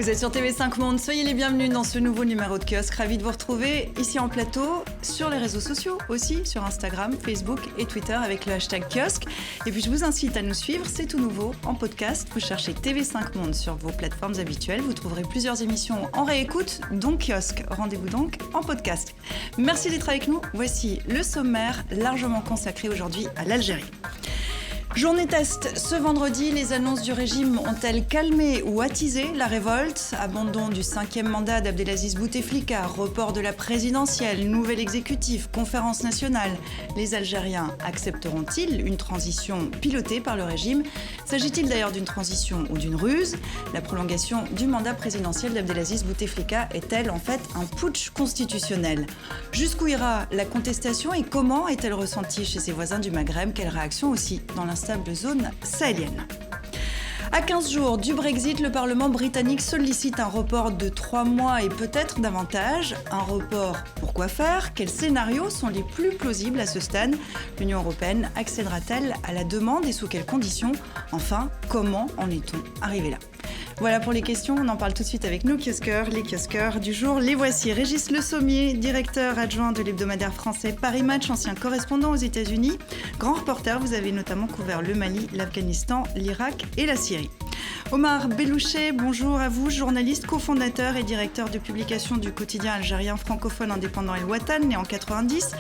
Vous êtes sur TV5 Monde, soyez les bienvenus dans ce nouveau numéro de Kiosque. Ravi de vous retrouver ici en plateau, sur les réseaux sociaux aussi, sur Instagram, Facebook et Twitter avec le hashtag Kiosque. Et puis je vous incite à nous suivre, c'est tout nouveau en podcast. Vous cherchez TV5 Monde sur vos plateformes habituelles. Vous trouverez plusieurs émissions en réécoute, donc Kiosque. Rendez-vous donc en podcast. Merci d'être avec nous. Voici le sommaire largement consacré aujourd'hui à l'Algérie. Journée test ce vendredi, les annonces du régime ont-elles calmé ou attisé la révolte ? Abandon du 5e mandat d'Abdelaziz Bouteflika, report de la présidentielle, nouvel exécutif, conférence nationale. Les Algériens accepteront-ils une transition pilotée par le régime ? S'agit-il d'ailleurs d'une transition ou d'une ruse ? La prolongation du mandat présidentiel d'Abdelaziz Bouteflika est-elle en fait un putsch constitutionnel ? Jusqu'où ira la contestation et comment est-elle ressentie chez ses voisins du Maghreb ? Quelle réaction aussi dans l'instable zone sahélienne. À 15 jours du Brexit, le Parlement britannique sollicite un report de 3 mois et peut-être davantage. Un report, pourquoi faire ? Quels scénarios sont les plus plausibles à ce stade ? L'Union européenne accédera-t-elle à la demande et sous quelles conditions ? Enfin, comment en est-on arrivé là ? Voilà pour les questions, on en parle tout de suite avec nos kiosqueurs, les kiosqueurs du jour. Les voici. Régis Le Sommier, directeur adjoint de l'hebdomadaire français Paris Match, ancien correspondant aux États-Unis. Grand reporter, vous avez notamment couvert le Mali, l'Afghanistan, l'Irak et la Syrie. Omar Bellouchet, bonjour à vous, journaliste, cofondateur et directeur de publication du quotidien algérien francophone indépendant El Watan, né en 90.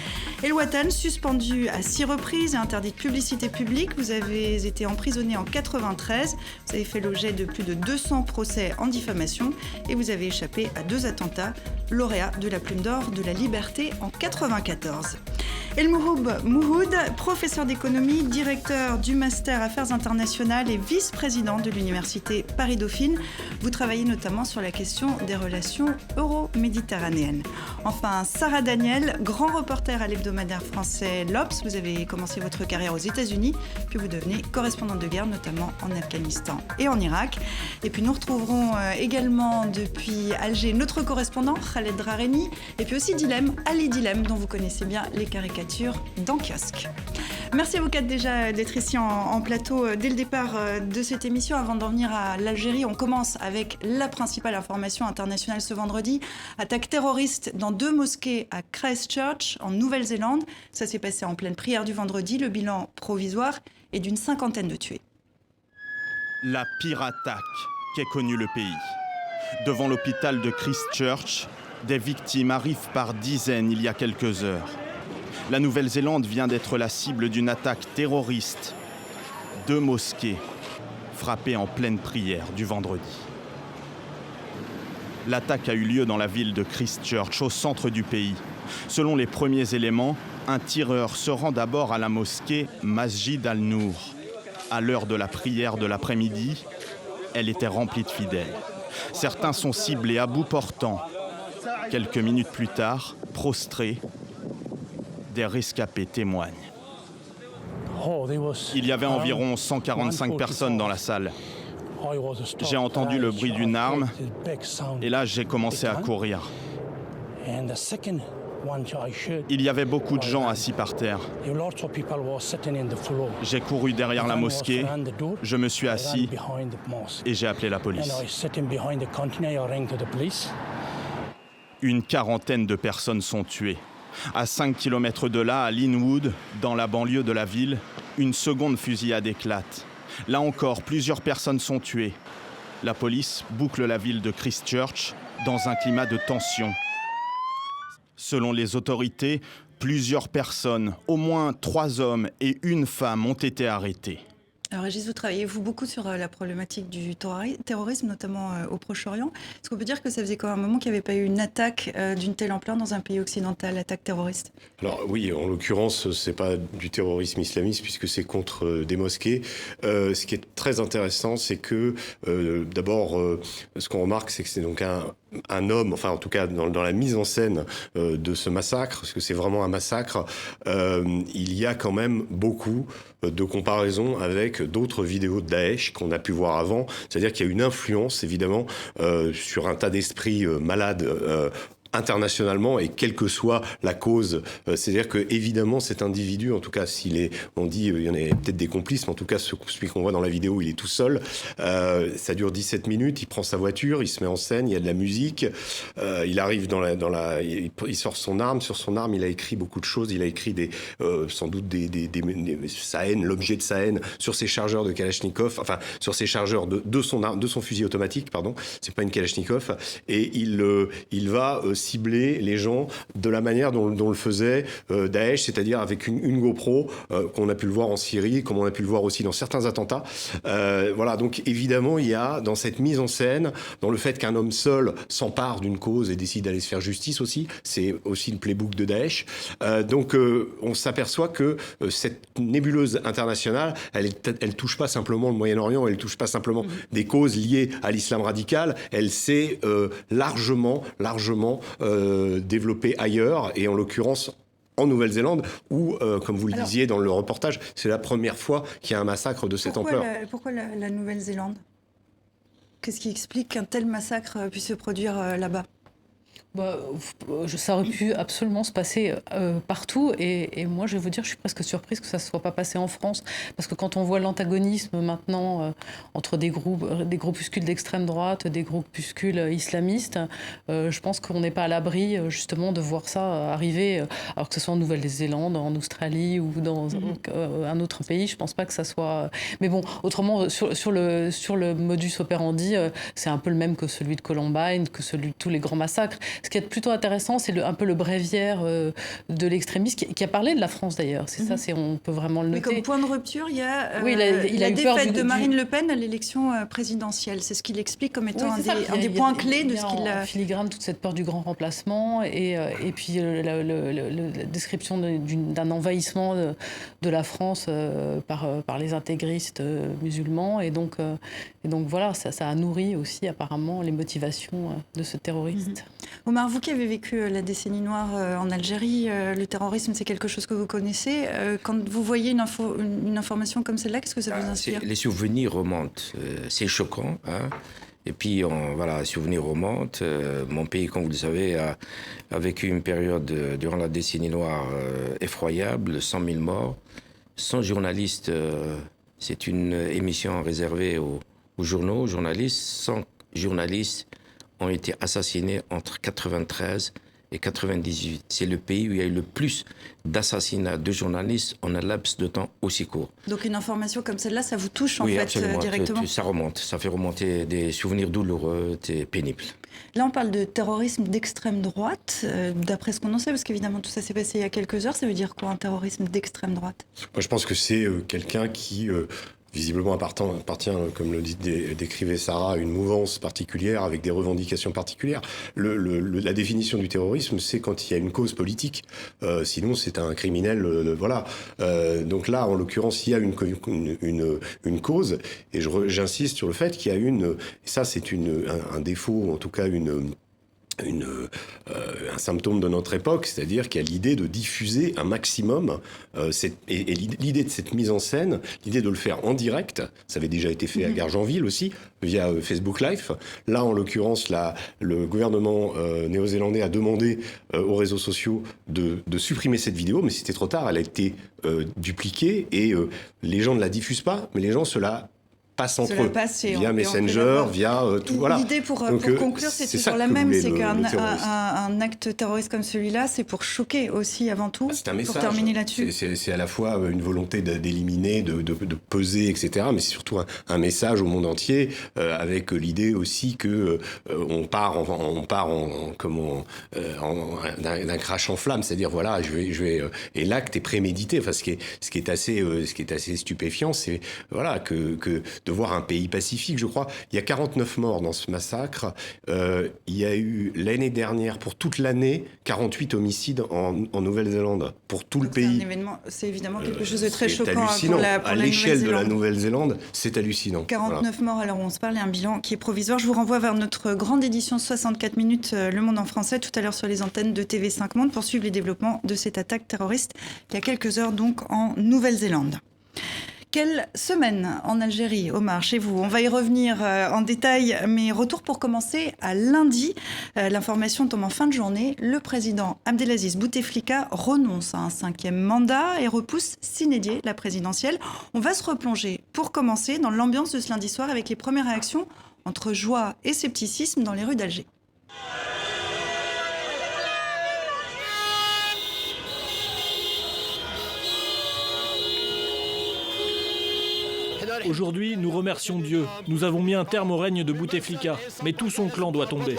El Watan, suspendu à 6 reprises et interdit de publicité publique. Vous avez été emprisonné en 93. Vous avez fait l'objet de plus de 200 procès en diffamation et vous avez échappé à 2 attentats, lauréat de la Plume d'Or de la Liberté en 94. El Mouhoud, professeur d'économie, directeur du Master Affaires internationales et vice-président de l'Université Paris-Dauphine. Vous travaillez notamment sur la question des relations euro-méditerranéennes. Enfin, Sarah Daniel, grand reporter à l'hebdomadaire français l'Obs. Vous avez commencé votre carrière aux États-Unis, puis vous devenez correspondante de guerre, notamment en Afghanistan et en Irak. Et puis nous retrouverons également depuis Alger notre correspondant Khaled Drareni, et puis aussi Ali Dilem, dont vous connaissez bien les caricatures dans Kiosque. Merci à vous quatre déjà d'être ici en plateau dès le départ de cette émission. Avant d'en venir à l'Algérie, on commence avec la principale information internationale ce vendredi. Attaque terroriste dans 2 mosquées à Christchurch, en Nouvelle-Zélande. Ça s'est passé en pleine prière du vendredi. Le bilan provisoire est d'une 50aine de tués. La pire attaque qu'ait connue le pays. Devant l'hôpital de Christchurch, des victimes arrivent par dizaines il y a quelques heures. La Nouvelle-Zélande vient d'être la cible d'une attaque terroriste. 2 mosquées frappées en pleine prière du vendredi. L'attaque a eu lieu dans la ville de Christchurch, au centre du pays. Selon les premiers éléments, un tireur se rend d'abord à la mosquée Masjid al-Nour. À l'heure de la prière de l'après-midi, elle était remplie de fidèles. Certains sont ciblés à bout portant. Quelques minutes plus tard, prostrés, des rescapés témoignent. Il y avait environ 145 personnes dans la salle. J'ai entendu le bruit d'une arme et là j'ai commencé à courir. Il y avait beaucoup de gens assis par terre. J'ai couru derrière la mosquée, je me suis assis et j'ai appelé la police. Une quarantaine de personnes sont tuées. À 5 km de là, à Linwood, dans la banlieue de la ville, une seconde fusillade éclate. Là encore, plusieurs personnes sont tuées. La police boucle la ville de Christchurch dans un climat de tension. Selon les autorités, plusieurs personnes, au moins 3 hommes et 1 femme, ont été arrêtés. Alors Régis, vous travaillez beaucoup sur la problématique du terrorisme, notamment au Proche-Orient. Est-ce qu'on peut dire que ça faisait quand même un moment qu'il n'y avait pas eu une attaque d'une telle ampleur dans un pays occidental, attaque terroriste ? Alors oui, en l'occurrence, c'est pas du terrorisme islamiste puisque c'est contre des mosquées. Ce qui est très intéressant, c'est que d'abord, ce qu'on remarque, c'est que c'est donc un homme, enfin en tout cas dans la mise en scène de ce massacre, parce que c'est vraiment un massacre, il y a quand même beaucoup de comparaisons avec d'autres vidéos de Daesh qu'on a pu voir avant. C'est-à-dire qu'il y a une influence, évidemment, sur un tas d'esprits malades internationalement et quelle que soit la cause. C'est-à-dire que évidemment cet individu, en tout cas on dit il y en a peut-être des complices, mais en tout cas celui qu'on voit dans la vidéo, il est tout seul. Ça dure 17 minutes, il prend sa voiture, il se met en scène, il y a de la musique, il arrive il sort son arme, sur son arme il a écrit beaucoup de choses, il a écrit sans doute sa haine, l'objet de sa haine sur ses chargeurs de Kalachnikov, enfin sur ses chargeurs de son fusil automatique, pardon, c'est pas une Kalachnikov, et il va cibler les gens de la manière dont le faisait Daesh, c'est-à-dire avec une GoPro, qu'on a pu le voir en Syrie, comme on a pu le voir aussi dans certains attentats. Voilà, donc évidemment, il y a dans cette mise en scène, dans le fait qu'un homme seul s'empare d'une cause et décide d'aller se faire justice aussi, c'est aussi le playbook de Daesh. Donc on s'aperçoit que cette nébuleuse internationale, elle touche pas simplement le Moyen-Orient, elle touche pas simplement des causes liées à l'islam radical, elle s'est largement développé ailleurs, et en l'occurrence en Nouvelle-Zélande, où, comme vous le disiez dans le reportage, c'est la première fois qu'il y a un massacre de cette ampleur. Pourquoi la Nouvelle-Zélande ? Qu'est-ce qui explique qu'un tel massacre puisse se produire là-bas ? Ça aurait pu absolument se passer partout, et moi je vais vous dire, je suis presque surprise que ça ne soit pas passé en France, parce que quand on voit l'antagonisme maintenant entre des groupuscules d'extrême droite, des groupuscules islamistes, je pense qu'on n'est pas à l'abri justement de voir ça arriver, alors que ce soit en Nouvelle-Zélande, en Australie ou dans un autre pays. Je ne pense pas que ça soit... Mais bon, autrement, sur le modus operandi, c'est un peu le même que celui de Columbine, que celui de tous les grands massacres. Ce qui est plutôt intéressant, c'est un peu le bréviaire de l'extrémiste qui a parlé de la France d'ailleurs. C'est ça, on peut vraiment le noter. Mais comme point de rupture, il y a la défaite de Marine Le Pen à l'élection présidentielle. C'est ce qu'il explique comme étant un des points clés de ce qu'il a... En filigrane, toute cette peur du grand remplacement et puis la description d'un envahissement de la France par les intégristes musulmans. Et donc voilà, ça a nourri aussi apparemment les motivations de ce terroriste. Omar, vous qui avez vécu la décennie noire en Algérie, le terrorisme, c'est quelque chose que vous connaissez. Quand vous voyez une information comme celle-là, qu'est-ce que ça vous inspire ? Les souvenirs remontent. C'est choquant. Hein. Et puis, les souvenirs remontent. Mon pays, comme vous le savez, a vécu une période durant la décennie noire effroyable, 100 000 morts. 100 journalistes, c'est une émission réservée aux journaux, aux journalistes. 100 journalistes ont été assassinés entre 93 et 98. C'est le pays où il y a eu le plus d'assassinats de journalistes en un laps de temps aussi court. Donc une information comme celle-là, ça vous touche oui, absolument. Directement ? Ça remonte, ça fait remonter des souvenirs douloureux et pénibles. Là, on parle de terrorisme d'extrême droite, d'après ce qu'on en sait, parce qu'évidemment tout ça s'est passé il y a quelques heures. Ça veut dire quoi, un terrorisme d'extrême droite ? Moi, je pense que c'est quelqu'un qui... visiblement appartient, comme le décrivait Sarah, à une mouvance particulière avec des revendications particulières. La définition du terrorisme, c'est quand il y a une cause politique. Sinon, c'est un criminel. Voilà. Donc là, en l'occurrence, il y a une cause. Et j'insiste sur le fait qu'il y a et ça, c'est un défaut, en tout cas un symptôme de notre époque, c'est-à-dire qu'il y a l'idée de diffuser un maximum, et l'idée de cette mise en scène, l'idée de le faire en direct, ça avait déjà été fait à Gargenville aussi, via Facebook Live. Là, en l'occurrence, le gouvernement néo-zélandais a demandé aux réseaux sociaux de supprimer cette vidéo, mais c'était trop tard, elle a été dupliquée, et les gens ne la diffusent pas, mais les gens se la passe entre eux, via Messenger, via tout, voilà. L'idée pour conclure, c'est toujours la même, c'est qu'un acte terroriste comme celui-là, c'est pour choquer aussi avant tout, c'est un message, pour terminer là-dessus. C'est à la fois une volonté d'éliminer, de peser, etc., mais c'est surtout un message au monde entier, avec l'idée aussi que on part d'un crash en flamme, c'est-à-dire voilà, et l'acte est prémédité. Enfin, ce qui est assez stupéfiant, c'est voilà que de voir un pays pacifique, je crois. Il y a 49 morts dans ce massacre. Il y a eu, l'année dernière, pour toute l'année, 48 homicides en Nouvelle-Zélande. Pour tout le pays. C'est évidemment quelque chose de très choquant. Hallucinant. À l'échelle de la Nouvelle-Zélande, c'est hallucinant. 49 morts, alors on se parle, et un bilan qui est provisoire. Je vous renvoie vers notre grande édition 64 minutes, Le Monde en français, tout à l'heure sur les antennes de TV5 Monde, pour suivre les développements de cette attaque terroriste il y a quelques heures, donc, en Nouvelle-Zélande. Quelle semaine en Algérie, Omar, chez vous? On va y revenir en détail, mais retour pour commencer à lundi. L'information tombe en fin de journée. Le président Abdelaziz Bouteflika renonce à un 5e mandat et repousse sine die la présidentielle. On va se replonger pour commencer dans l'ambiance de ce lundi soir avec les premières réactions entre joie et scepticisme dans les rues d'Alger. Aujourd'hui, nous remercions Dieu. Nous avons mis un terme au règne de Bouteflika, mais tout son clan doit tomber.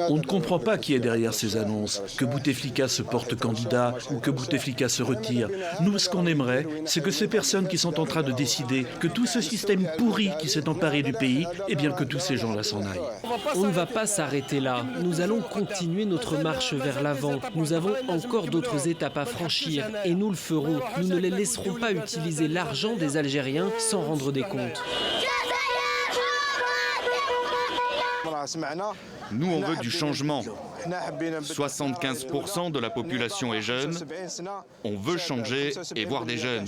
On ne comprend pas qui est derrière ces annonces, que Bouteflika se porte candidat ou que Bouteflika se retire. Nous, ce qu'on aimerait, c'est que ces personnes qui sont en train de décider, que tout ce système pourri qui s'est emparé du pays, eh bien que tous ces gens-là s'en aillent. On ne va pas s'arrêter là. Nous allons continuer notre marche vers l'avant. Nous avons encore d'autres étapes à franchir et nous le ferons. Nous ne les laisserons pas utiliser l'argent des Algériens sans rendre des comptes. Nous, on veut du changement. 75% de la population est jeune. On veut changer et voir des jeunes.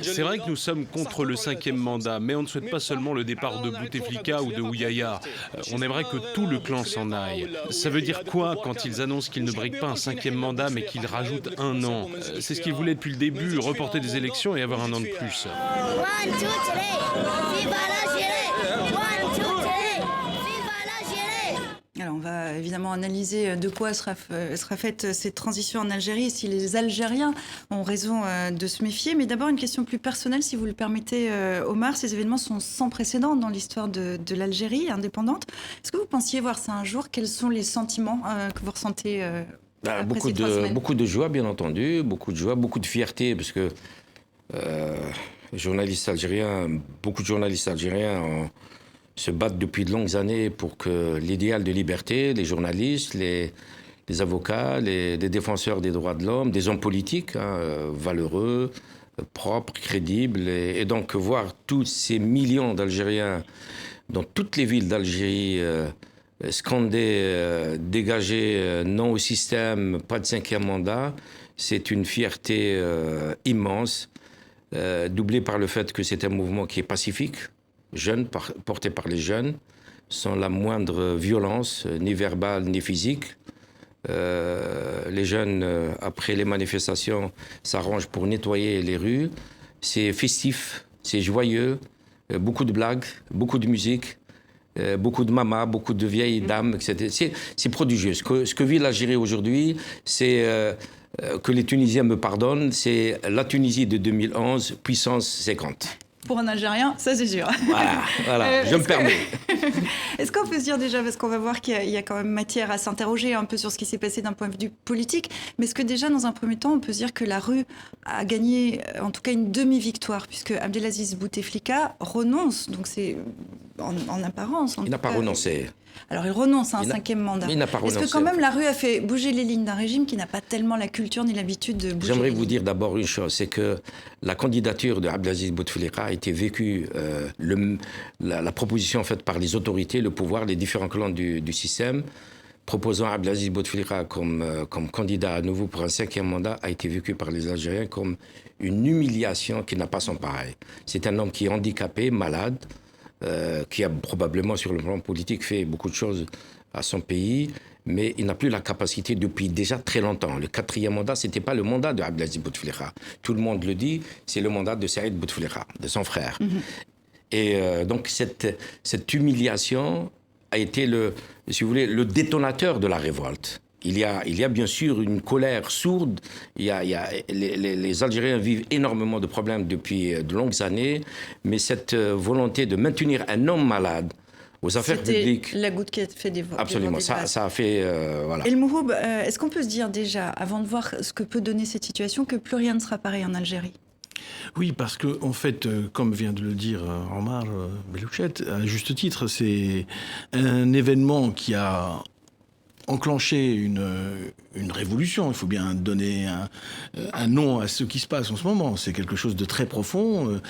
C'est vrai que nous sommes contre le 5e mandat, mais on ne souhaite pas seulement le départ de Bouteflika ou de Ouyaïa. On aimerait que tout le clan s'en aille. Ça veut dire quoi quand ils annoncent qu'ils ne briquent pas un 5e mandat, mais qu'ils rajoutent 1 an? C'est ce qu'ils voulaient depuis le début, reporter des élections et avoir 1 an de plus. Alors on va évidemment analyser de quoi sera faite cette transition en Algérie et si les Algériens ont raison de se méfier. Mais d'abord une question plus personnelle, si vous le permettez, Omar. Ces événements sont sans précédent dans l'histoire de l'Algérie indépendante. Est-ce que vous pensiez voir ça un jour? Quels sont les sentiments que vous ressentez beaucoup de joie, bien entendu, beaucoup de joie, beaucoup de fierté, parce que beaucoup de journalistes algériens se battent depuis de longues années pour que l'idéal de liberté, les journalistes, les avocats, les défenseurs des droits de l'homme, des hommes politiques, valeureux, propres, crédibles, et donc voir tous ces millions d'Algériens dans toutes les villes d'Algérie scander, dégager, non au système, pas de 5e mandat, c'est une fierté immense, doublée par le fait que c'est un mouvement qui est pacifique, jeune, porté par les jeunes, sans la moindre violence, ni verbale, ni physique. Les jeunes, après les manifestations, s'arrangent pour nettoyer les rues. C'est festif, c'est joyeux, beaucoup de blagues, beaucoup de musique, beaucoup de mamas, beaucoup de vieilles dames, etc. C'est prodigieux. Ce que vit l'Algérie aujourd'hui, c'est... que les Tunisiens me pardonnent, c'est la Tunisie de 2011, puissance 50. Pour un Algérien, ça c'est sûr. Voilà, je me permets. Est-ce qu'on peut se dire déjà, parce qu'on va voir qu'il y a quand même matière à s'interroger un peu sur ce qui s'est passé d'un point de vue politique, mais est-ce que déjà, dans un premier temps, on peut se dire que la rue a gagné, en tout cas, une demi-victoire, puisque Abdelaziz Bouteflika renonce, donc c'est en apparence. Il n'a pas renoncé. Alors il renonce à un 5e mandat. Il n'a pas renoncé. Est-ce que quand même la rue a fait bouger les lignes d'un régime qui n'a pas tellement la culture ni l'habitude de bouger? J'aimerais vous dire d'abord une chose, c'est que la candidature de Abdelaziz Bouteflika a été vécue, la proposition faite par les autorités, le pouvoir, les différents clans du système, proposant Abdelaziz Bouteflika comme candidat à nouveau pour un 5e mandat, a été vécue par les Algériens comme une humiliation qui n'a pas son pareil. C'est un homme qui est handicapé, malade, qui a probablement sur le plan politique fait beaucoup de choses à son pays, mais il n'a plus la capacité depuis déjà très longtemps. Le 4e mandat, ce n'était pas le mandat de Abdelaziz Bouteflika. Tout le monde le dit, c'est le mandat de Saïd Bouteflika, de son frère. Et donc cette humiliation a été si vous voulez, le détonateur de la révolte. Il y a bien sûr une colère sourde. Les Algériens vivent énormément de problèmes depuis de longues années, mais cette volonté de maintenir un homme malade aux affaires publiques... C'était la goutte qui a fait des vagues. Absolument, ça a fait... voilà. El Mouhoub, est-ce qu'on peut se dire déjà, avant de voir ce que peut donner cette situation, que plus rien ne sera pareil en Algérie? Oui, parce que, en fait, comme vient de le dire Omar Bellouchet, à juste titre, c'est un événement qui a enclenché une révolution. Il faut bien donner un nom à ce qui se passe en ce moment. C'est quelque chose de très profond.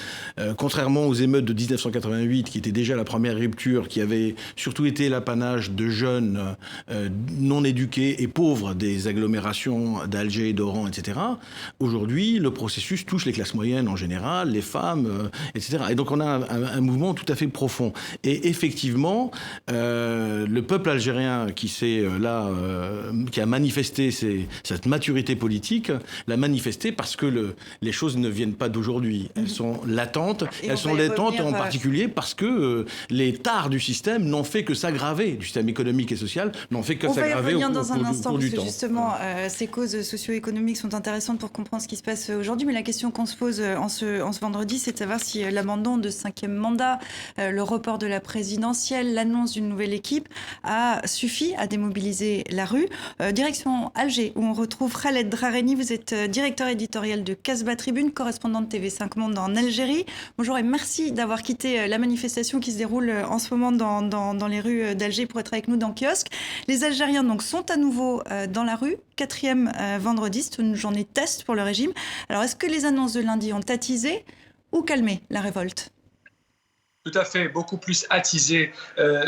Contrairement aux émeutes de 1988, qui étaient déjà la première rupture, qui avait surtout été l'apanage de jeunes non éduqués et pauvres des agglomérations d'Alger, d'Oran, etc. Aujourd'hui, le processus touche les classes moyennes en général, les femmes, etc. Et donc on a un mouvement tout à fait profond. Et effectivement, le peuple algérien qui a manifesté cette maturité politique, l'a manifesté parce que les choses ne viennent pas d'aujourd'hui. Elles sont latentes. Elles sont latentes en particulier parce que les tares du système n'ont fait que s'aggraver, du système économique et social, n'ont fait que s'aggraver au cours du temps. On va y revenir dans un instant, parce que justement, ces causes socio-économiques sont intéressantes pour comprendre ce qui se passe aujourd'hui. Mais la question qu'on se pose en ce vendredi, c'est de savoir si l'abandon de 5e mandat, le report de la présidentielle, l'annonce d'une nouvelle équipe a suffi à démobiliser la rue. Direction Alger, où on retrouve Khaled Drareni. Vous êtes directeur éditorial de Casbah Tribune, correspondant de TV5 Monde en Algérie. Bonjour et merci d'avoir quitté la manifestation qui se déroule en ce moment dans les rues d'Alger pour être avec nous dans Kiosque. Les Algériens donc sont à nouveau dans la rue, 4e vendredi, c'est une journée test pour le régime. Alors est-ce que les annonces de lundi ont attisé ou calmé la révolte ? Tout à fait, beaucoup plus attisé.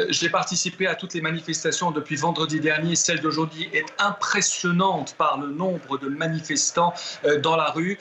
J'ai participé à toutes les manifestations depuis vendredi dernier. Celle d'aujourd'hui est impressionnante par le nombre de manifestants dans la rue.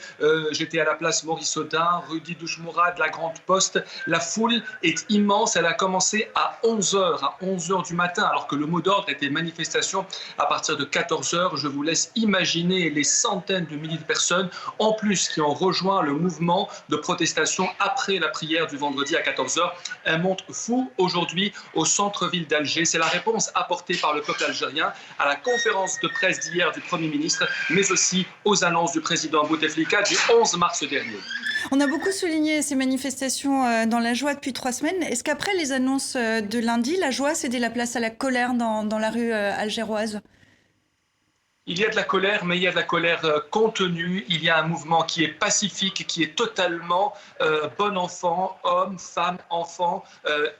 J'étais à la place Maurice Audin, rue Didouche Mourad, la Grande Poste. La foule est immense. Elle a commencé à 11h du matin, alors que le mot d'ordre était manifestation à partir de 14h. Je vous laisse imaginer les centaines de milliers de personnes, en plus, qui ont rejoint le mouvement de protestation après la prière du vendredi à 14h. Un monde fou aujourd'hui au centre-ville d'Alger. C'est la réponse apportée par le peuple algérien à la conférence de presse d'hier du Premier ministre, mais aussi aux annonces du président Bouteflika du 11 mars dernier. On a beaucoup souligné ces manifestations dans la joie depuis 3 semaines. Est-ce qu'après les annonces de lundi, la joie cédait la place à la colère dans la rue algéroise ? Il y a de la colère, mais il y a de la colère contenue. Il y a un mouvement qui est pacifique, qui est totalement bon enfant, homme, femme, enfant.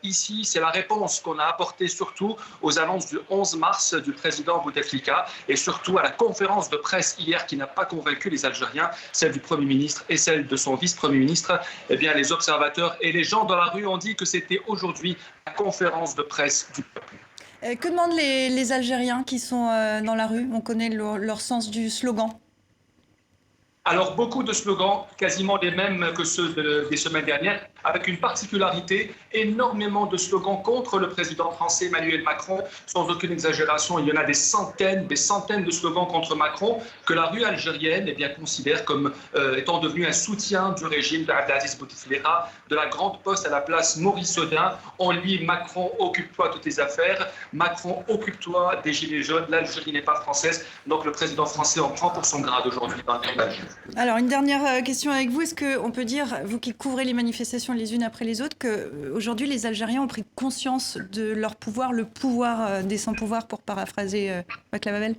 Ici, c'est la réponse qu'on a apportée surtout aux annonces du 11 mars du président Bouteflika et surtout à la conférence de presse hier qui n'a pas convaincu les Algériens, celle du Premier ministre et celle de son vice-premier ministre. Eh bien, les observateurs et les gens dans la rue ont dit que c'était aujourd'hui la conférence de presse du peuple. Que demandent les Algériens qui sont dans la rue ? On connaît leur sens du slogan. Alors, beaucoup de slogans, quasiment les mêmes que ceux des semaines dernières, avec une particularité, énormément de slogans contre le président français Emmanuel Macron. Sans aucune exagération, il y en a des centaines de slogans contre Macron que la rue algérienne considère comme étant devenu un soutien du régime d'Abdelaziz Bouteflika. De la Grande Poste à la place Maurice Audin, on lit « Macron, occupe-toi de tes affaires »,« Macron, occupe-toi des gilets jaunes », l'Algérie n'est pas française. Donc le président français en prend pour son grade aujourd'hui dans l'Algérie. Alors, une dernière question avec vous. Est-ce qu'on peut dire, vous qui couvrez les manifestations les unes après les autres, qu'aujourd'hui, les Algériens ont pris conscience de leur pouvoir, le pouvoir des sans-pouvoirs, pour paraphraser Václav Havel ?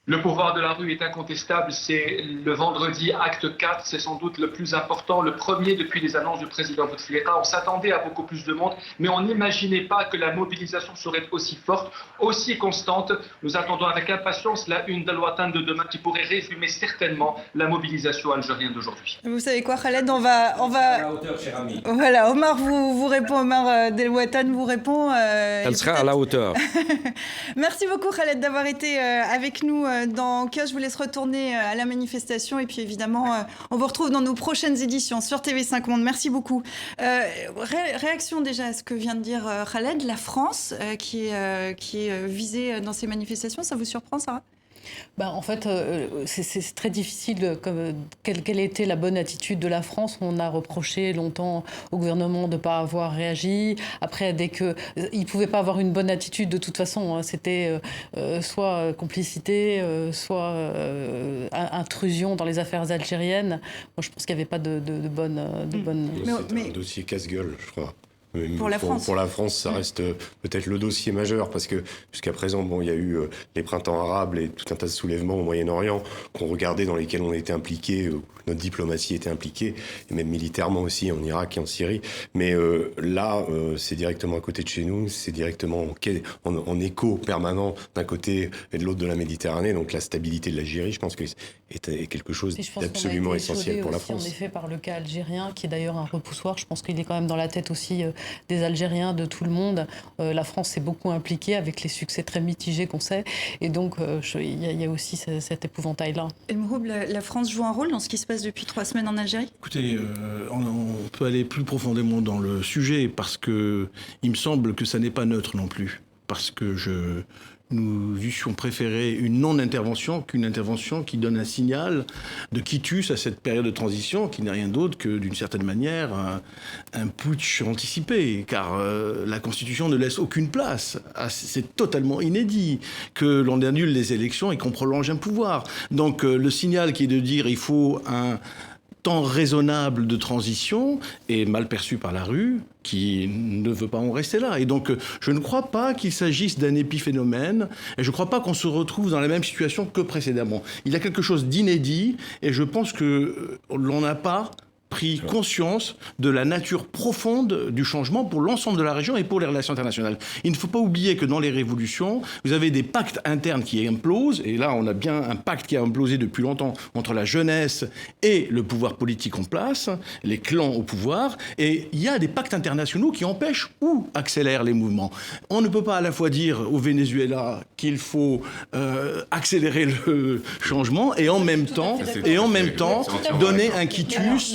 Le pouvoir de la rue est incontestable, c'est le vendredi, acte 4, c'est sans doute le plus important, le premier depuis les annonces du président Bouteflika. On s'attendait à beaucoup plus de monde, mais on n'imaginait pas que la mobilisation serait aussi forte, aussi constante. Nous attendons avec impatience la une d'Al-Watan de demain qui pourrait résumer certainement la mobilisation algérienne d'aujourd'hui. Vous savez quoi, Khaled, on va... À la hauteur, cher ami. Voilà, Omar vous répond, Omar Del-Watan vous répond. Elle sera à la hauteur. Merci beaucoup, Khaled, d'avoir été avec nous dans Kiosque. Je vous laisse retourner à la manifestation et puis évidemment on vous retrouve dans nos prochaines éditions sur TV5 Monde. Merci beaucoup. Réaction déjà à ce que vient de dire Khaled, la France qui est visée dans ces manifestations, ça vous surprend, Sarah ? En fait, c'est très difficile. Quelle était la bonne attitude de la France ? On a reproché longtemps au gouvernement de ne pas avoir réagi. Après, dès qu'il ne pouvait pas avoir une bonne attitude, de toute façon, c'était soit complicité, soit intrusion dans les affaires algériennes. Moi, je pense qu'il n'y avait pas de bonne... C'est un dossier casse-gueule, je crois. Pour la France. Pour la France, ça reste peut-être le dossier majeur, parce que jusqu'à présent, il y a eu les printemps arabes et tout un tas de soulèvements au Moyen-Orient qu'on regardait, dans lesquels on était impliqués, notre diplomatie était impliquée, et même militairement aussi en Irak et en Syrie. Mais là, c'est directement à côté de chez nous, c'est directement en écho permanent d'un côté et de l'autre de la Méditerranée. Donc la stabilité de l'Algérie, je pense que est quelque chose d'absolument essentiel pour la France. En effet, par le cas algérien, qui est d'ailleurs un repoussoir, je pense qu'il est quand même dans la tête aussi des Algériens, de tout le monde. La France s'est beaucoup impliquée avec les succès très mitigés qu'on sait. Et donc, il y a aussi cet épouvantail-là. Et Mouroub, la France joue un rôle dans ce qui se passe depuis 3 semaines en Algérie ? Écoutez, on peut aller plus profondément dans le sujet, parce que il me semble que ça n'est pas neutre non plus. Parce que nous eussions préféré une non-intervention qu'une intervention qui donne un signal de quitus à cette période de transition, qui n'est rien d'autre que, d'une certaine manière, un putsch anticipé, car la Constitution ne laisse aucune place. C'est totalement inédit que l'on annule les élections et qu'on prolonge un pouvoir. Donc le signal qui est de dire il faut un temps raisonnable de transition est mal perçu par la rue, qui ne veut pas en rester là. Et donc, je ne crois pas qu'il s'agisse d'un épiphénomène, et je ne crois pas qu'on se retrouve dans la même situation que précédemment. Il y a quelque chose d'inédit, et je pense que l'on n'a pas pris conscience de la nature profonde du changement pour l'ensemble de la région et pour les relations internationales. Il ne faut pas oublier que dans les révolutions, vous avez des pactes internes qui implosent, et là on a bien un pacte qui a implosé depuis longtemps entre la jeunesse et le pouvoir politique en place, les clans au pouvoir, et il y a des pactes internationaux qui empêchent ou accélèrent les mouvements. On ne peut pas à la fois dire au Venezuela qu'il faut accélérer le changement et en même temps donner un quitus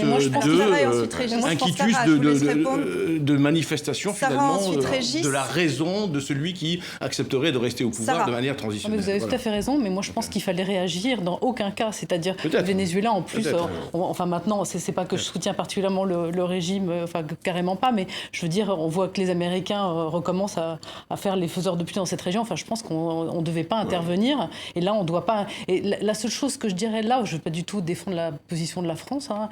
de manifestation finalement de la raison de celui qui accepterait de rester au pouvoir de manière transitionnelle. Mais vous avez tout à fait raison, mais moi je pense qu'il fallait réagir dans aucun cas, c'est-à-dire le Venezuela en plus, enfin maintenant c'est pas que je soutiens particulièrement le régime, enfin carrément pas, mais je veux dire on voit que les Américains recommencent à faire les faiseurs de pluie dans cette région, enfin je pense qu'on devait pas intervenir, et là on doit pas, et la seule chose que je dirais là, je veux pas du tout défendre la position de la France, hein,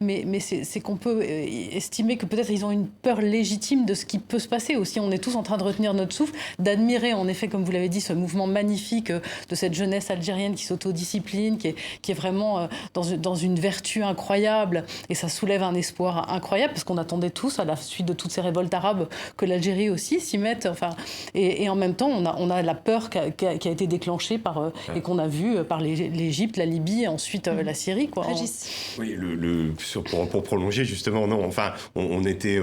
mais c'est qu'on peut estimer que peut-être ils ont une peur légitime de ce qui peut se passer aussi. On est tous en train de retenir notre souffle, d'admirer en effet, comme vous l'avez dit, ce mouvement magnifique de cette jeunesse algérienne qui s'autodiscipline, qui est vraiment dans une vertu incroyable, et ça soulève un espoir incroyable, parce qu'on attendait tous, à la suite de toutes ces révoltes arabes, que l'Algérie aussi s'y mette. Enfin, et en même temps, on a la peur qui a été déclenchée et qu'on a vu par l'Égypte, la Libye, et ensuite la Syrie, quoi. Oui, pour prolonger justement, non, enfin, on était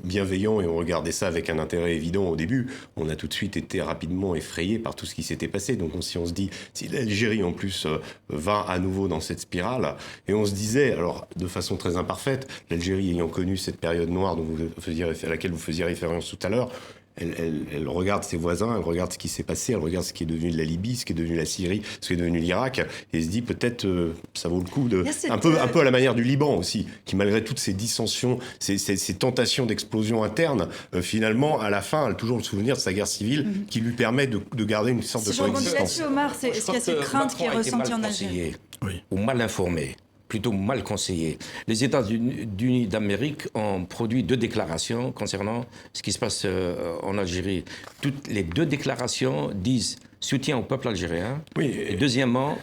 bienveillants et on regardait ça avec un intérêt évident au début. On a tout de suite été rapidement effrayés par tout ce qui s'était passé. Donc si on se dit, si l'Algérie en plus va à nouveau dans cette spirale, et on se disait, alors de façon très imparfaite, l'Algérie ayant connu cette période noire à laquelle vous faisiez référence tout à l'heure, elle regarde ses voisins, elle regarde ce qui s'est passé, elle regarde ce qui est devenu de la Libye, ce qui est devenu la Syrie, ce qui est devenu l'Irak, et se dit peut-être ça vaut le coup un peu à la manière du Liban aussi, qui malgré toutes ces dissensions, ces tentations d'explosion interne, finalement à la fin elle a toujours le souvenir de sa guerre civile qui lui permet de garder une sorte de coexistence. Omar, est-ce qu'il y a cette crainte qui est ressentie en Algérie ou mal informé, plutôt mal conseillé. Les États-Unis d'Amérique ont produit 2 déclarations concernant ce qui se passe en Algérie. Toutes les 2 déclarations disent soutien au peuple algérien. Oui. Et deuxièmement,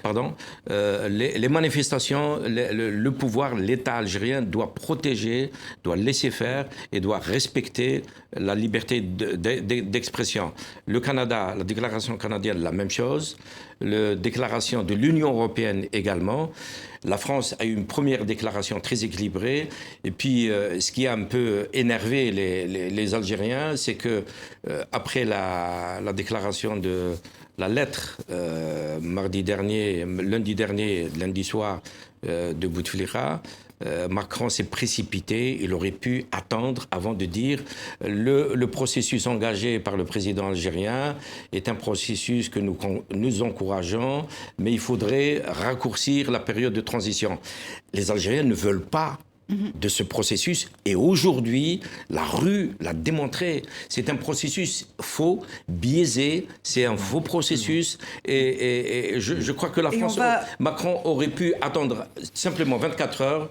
les manifestations, le pouvoir, l'État algérien doit protéger, doit laisser faire et doit respecter la liberté d'expression. Le Canada, la déclaration canadienne, la même chose. La déclaration de l'Union européenne également. La France a eu une première déclaration très équilibrée. Et puis, ce qui a un peu énervé les Algériens, c'est que après la déclaration de la lettre lundi soir de Bouteflika, Macron s'est précipité. Il aurait pu attendre avant de dire le processus engagé par le président algérien est un processus que nous encourageons, mais il faudrait raccourcir la période de transition. Les Algériens ne veulent pas de ce processus. Et aujourd'hui, la rue l'a démontré. C'est un processus faux, biaisé, c'est un faux processus. Et je crois que Macron aurait pu attendre simplement 24 heures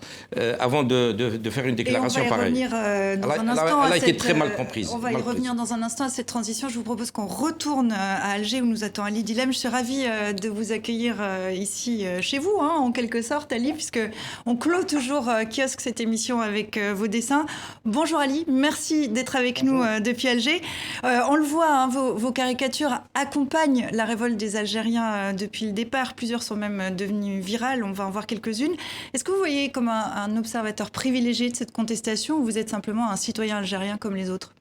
avant de faire une déclaration pareille. Elle a été très mal comprise. On va y revenir dans un instant à cette transition. Je vous propose qu'on retourne à Alger où nous attend Ali Dilem. Je suis ravie de vous accueillir ici chez vous, en quelque sorte, Ali, puisque on clôt toujours Kiosque cette émission avec vos dessins. Bonjour Ali, merci d'être avec nous depuis Alger. On le voit, vos caricatures accompagnent la révolte des Algériens depuis le départ. Plusieurs sont même devenues virales, on va en voir quelques-unes. Est-ce que vous voyez comme un observateur privilégié de cette contestation ou vous êtes simplement un citoyen algérien comme les autres ?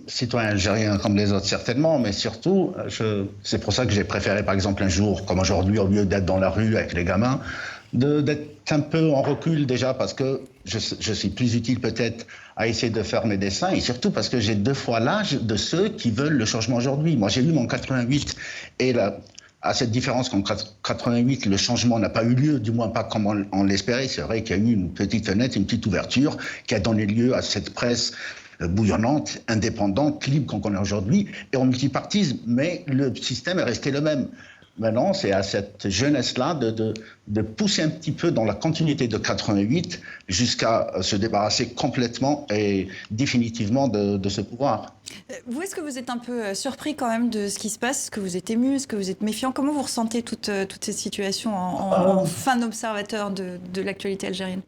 Citoyen algérien comme les autres, certainement, mais surtout, c'est pour ça que j'ai préféré, par exemple, un jour comme aujourd'hui, au lieu d'être dans la rue avec les gamins, d'être un peu en recul déjà, parce que je suis plus utile peut-être à essayer de faire mes dessins, et surtout parce que j'ai 2 fois l'âge de ceux qui veulent le changement aujourd'hui. Moi, j'ai eu mon 88, et à cette différence qu'en 88, le changement n'a pas eu lieu, du moins pas comme on l'espérait. C'est vrai qu'il y a eu une petite fenêtre, une petite ouverture qui a donné lieu à cette presse bouillonnante, indépendante, libre qu'on connaît aujourd'hui, et en multipartisme, mais le système est resté le même. Maintenant, c'est à cette jeunesse-là de pousser un petit peu dans la continuité de 88 jusqu'à se débarrasser complètement et définitivement de ce pouvoir. Vous, est-ce que vous êtes un peu surpris quand même de ce qui se passe ? Est-ce que vous êtes ému ? Est-ce que vous êtes méfiant ? Comment vous ressentez toute cette situation en fin d'observateur de l'actualité algérienne ?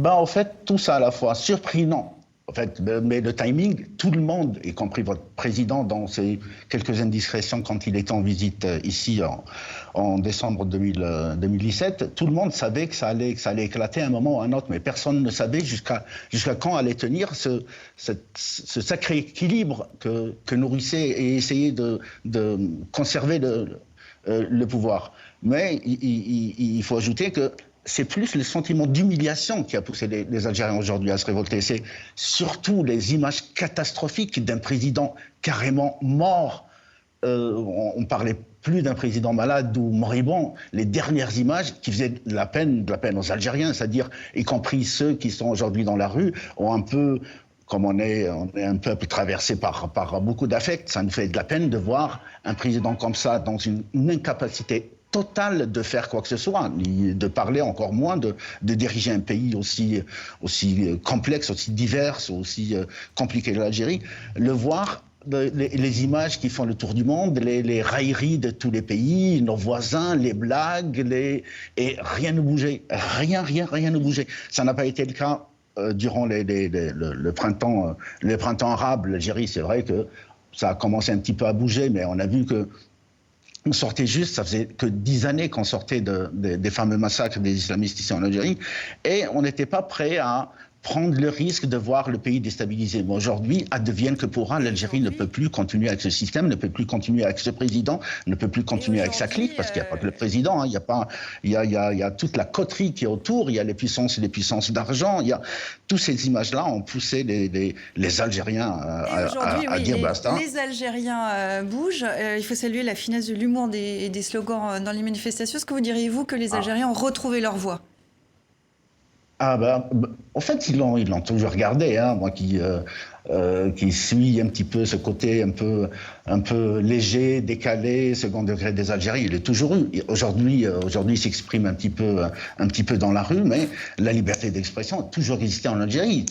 En fait, tout ça à la fois. Surpris, non. En fait, mais le timing, tout le monde, y compris votre président, dans ses quelques indiscrétions quand il était en visite ici en décembre 2017, tout le monde savait que ça allait éclater à un moment ou à un autre, mais personne ne savait jusqu'à quand allait tenir ce sacré équilibre que nourrissait et essayait de conserver le pouvoir. Mais il faut ajouter que c'est plus le sentiment d'humiliation qui a poussé les Algériens aujourd'hui à se révolter. C'est surtout les images catastrophiques d'un président carrément mort. On parlait plus d'un président malade ou moribond. Les dernières images qui faisaient de la peine aux Algériens, c'est-à-dire y compris ceux qui sont aujourd'hui dans la rue, ont un peu, comme on est un peuple traversé par beaucoup d'affects, ça nous fait de la peine de voir un président comme ça dans une incapacité totale de faire quoi que ce soit, ni de parler, encore moins de diriger un pays aussi complexe, aussi divers, aussi compliqué que l'Algérie. Le voir, les images qui font le tour du monde, les railleries de tous les pays, nos voisins, les blagues, et rien ne bougeait. Rien ne bougeait. Ça n'a pas été le cas durant le printemps arabe. L'Algérie, c'est vrai que ça a commencé un petit peu à bouger, mais on a vu que on sortait juste, ça faisait que 10 années qu'on sortait des fameux massacres des islamistes ici en Algérie, et on n'était pas prêt à prendre le risque de voir le pays déstabilisé. Mais aujourd'hui, advienne que pourra, l'Algérie ne peut plus continuer avec ce système, ne peut plus continuer avec ce président, ne peut plus continuer avec sa clique, parce qu'il n'y a pas que le président, il y a toute la coterie qui est autour, il y a les puissances d'argent, il y a toutes ces images-là ont poussé les Algériens à dire basta. Les Algériens bougent. Il faut saluer la finesse de l'humour et des slogans dans les manifestations. Est-ce que vous diriez-vous que les Algériens ont retrouvé leur voix ? En fait, ils l'ont toujours gardé. Moi qui suis un petit peu ce côté un peu léger, décalé, second degré des Algériens, il est toujours eu. Aujourd'hui, il s'exprime un petit peu dans la rue, mais la liberté d'expression a toujours existé en Algérie.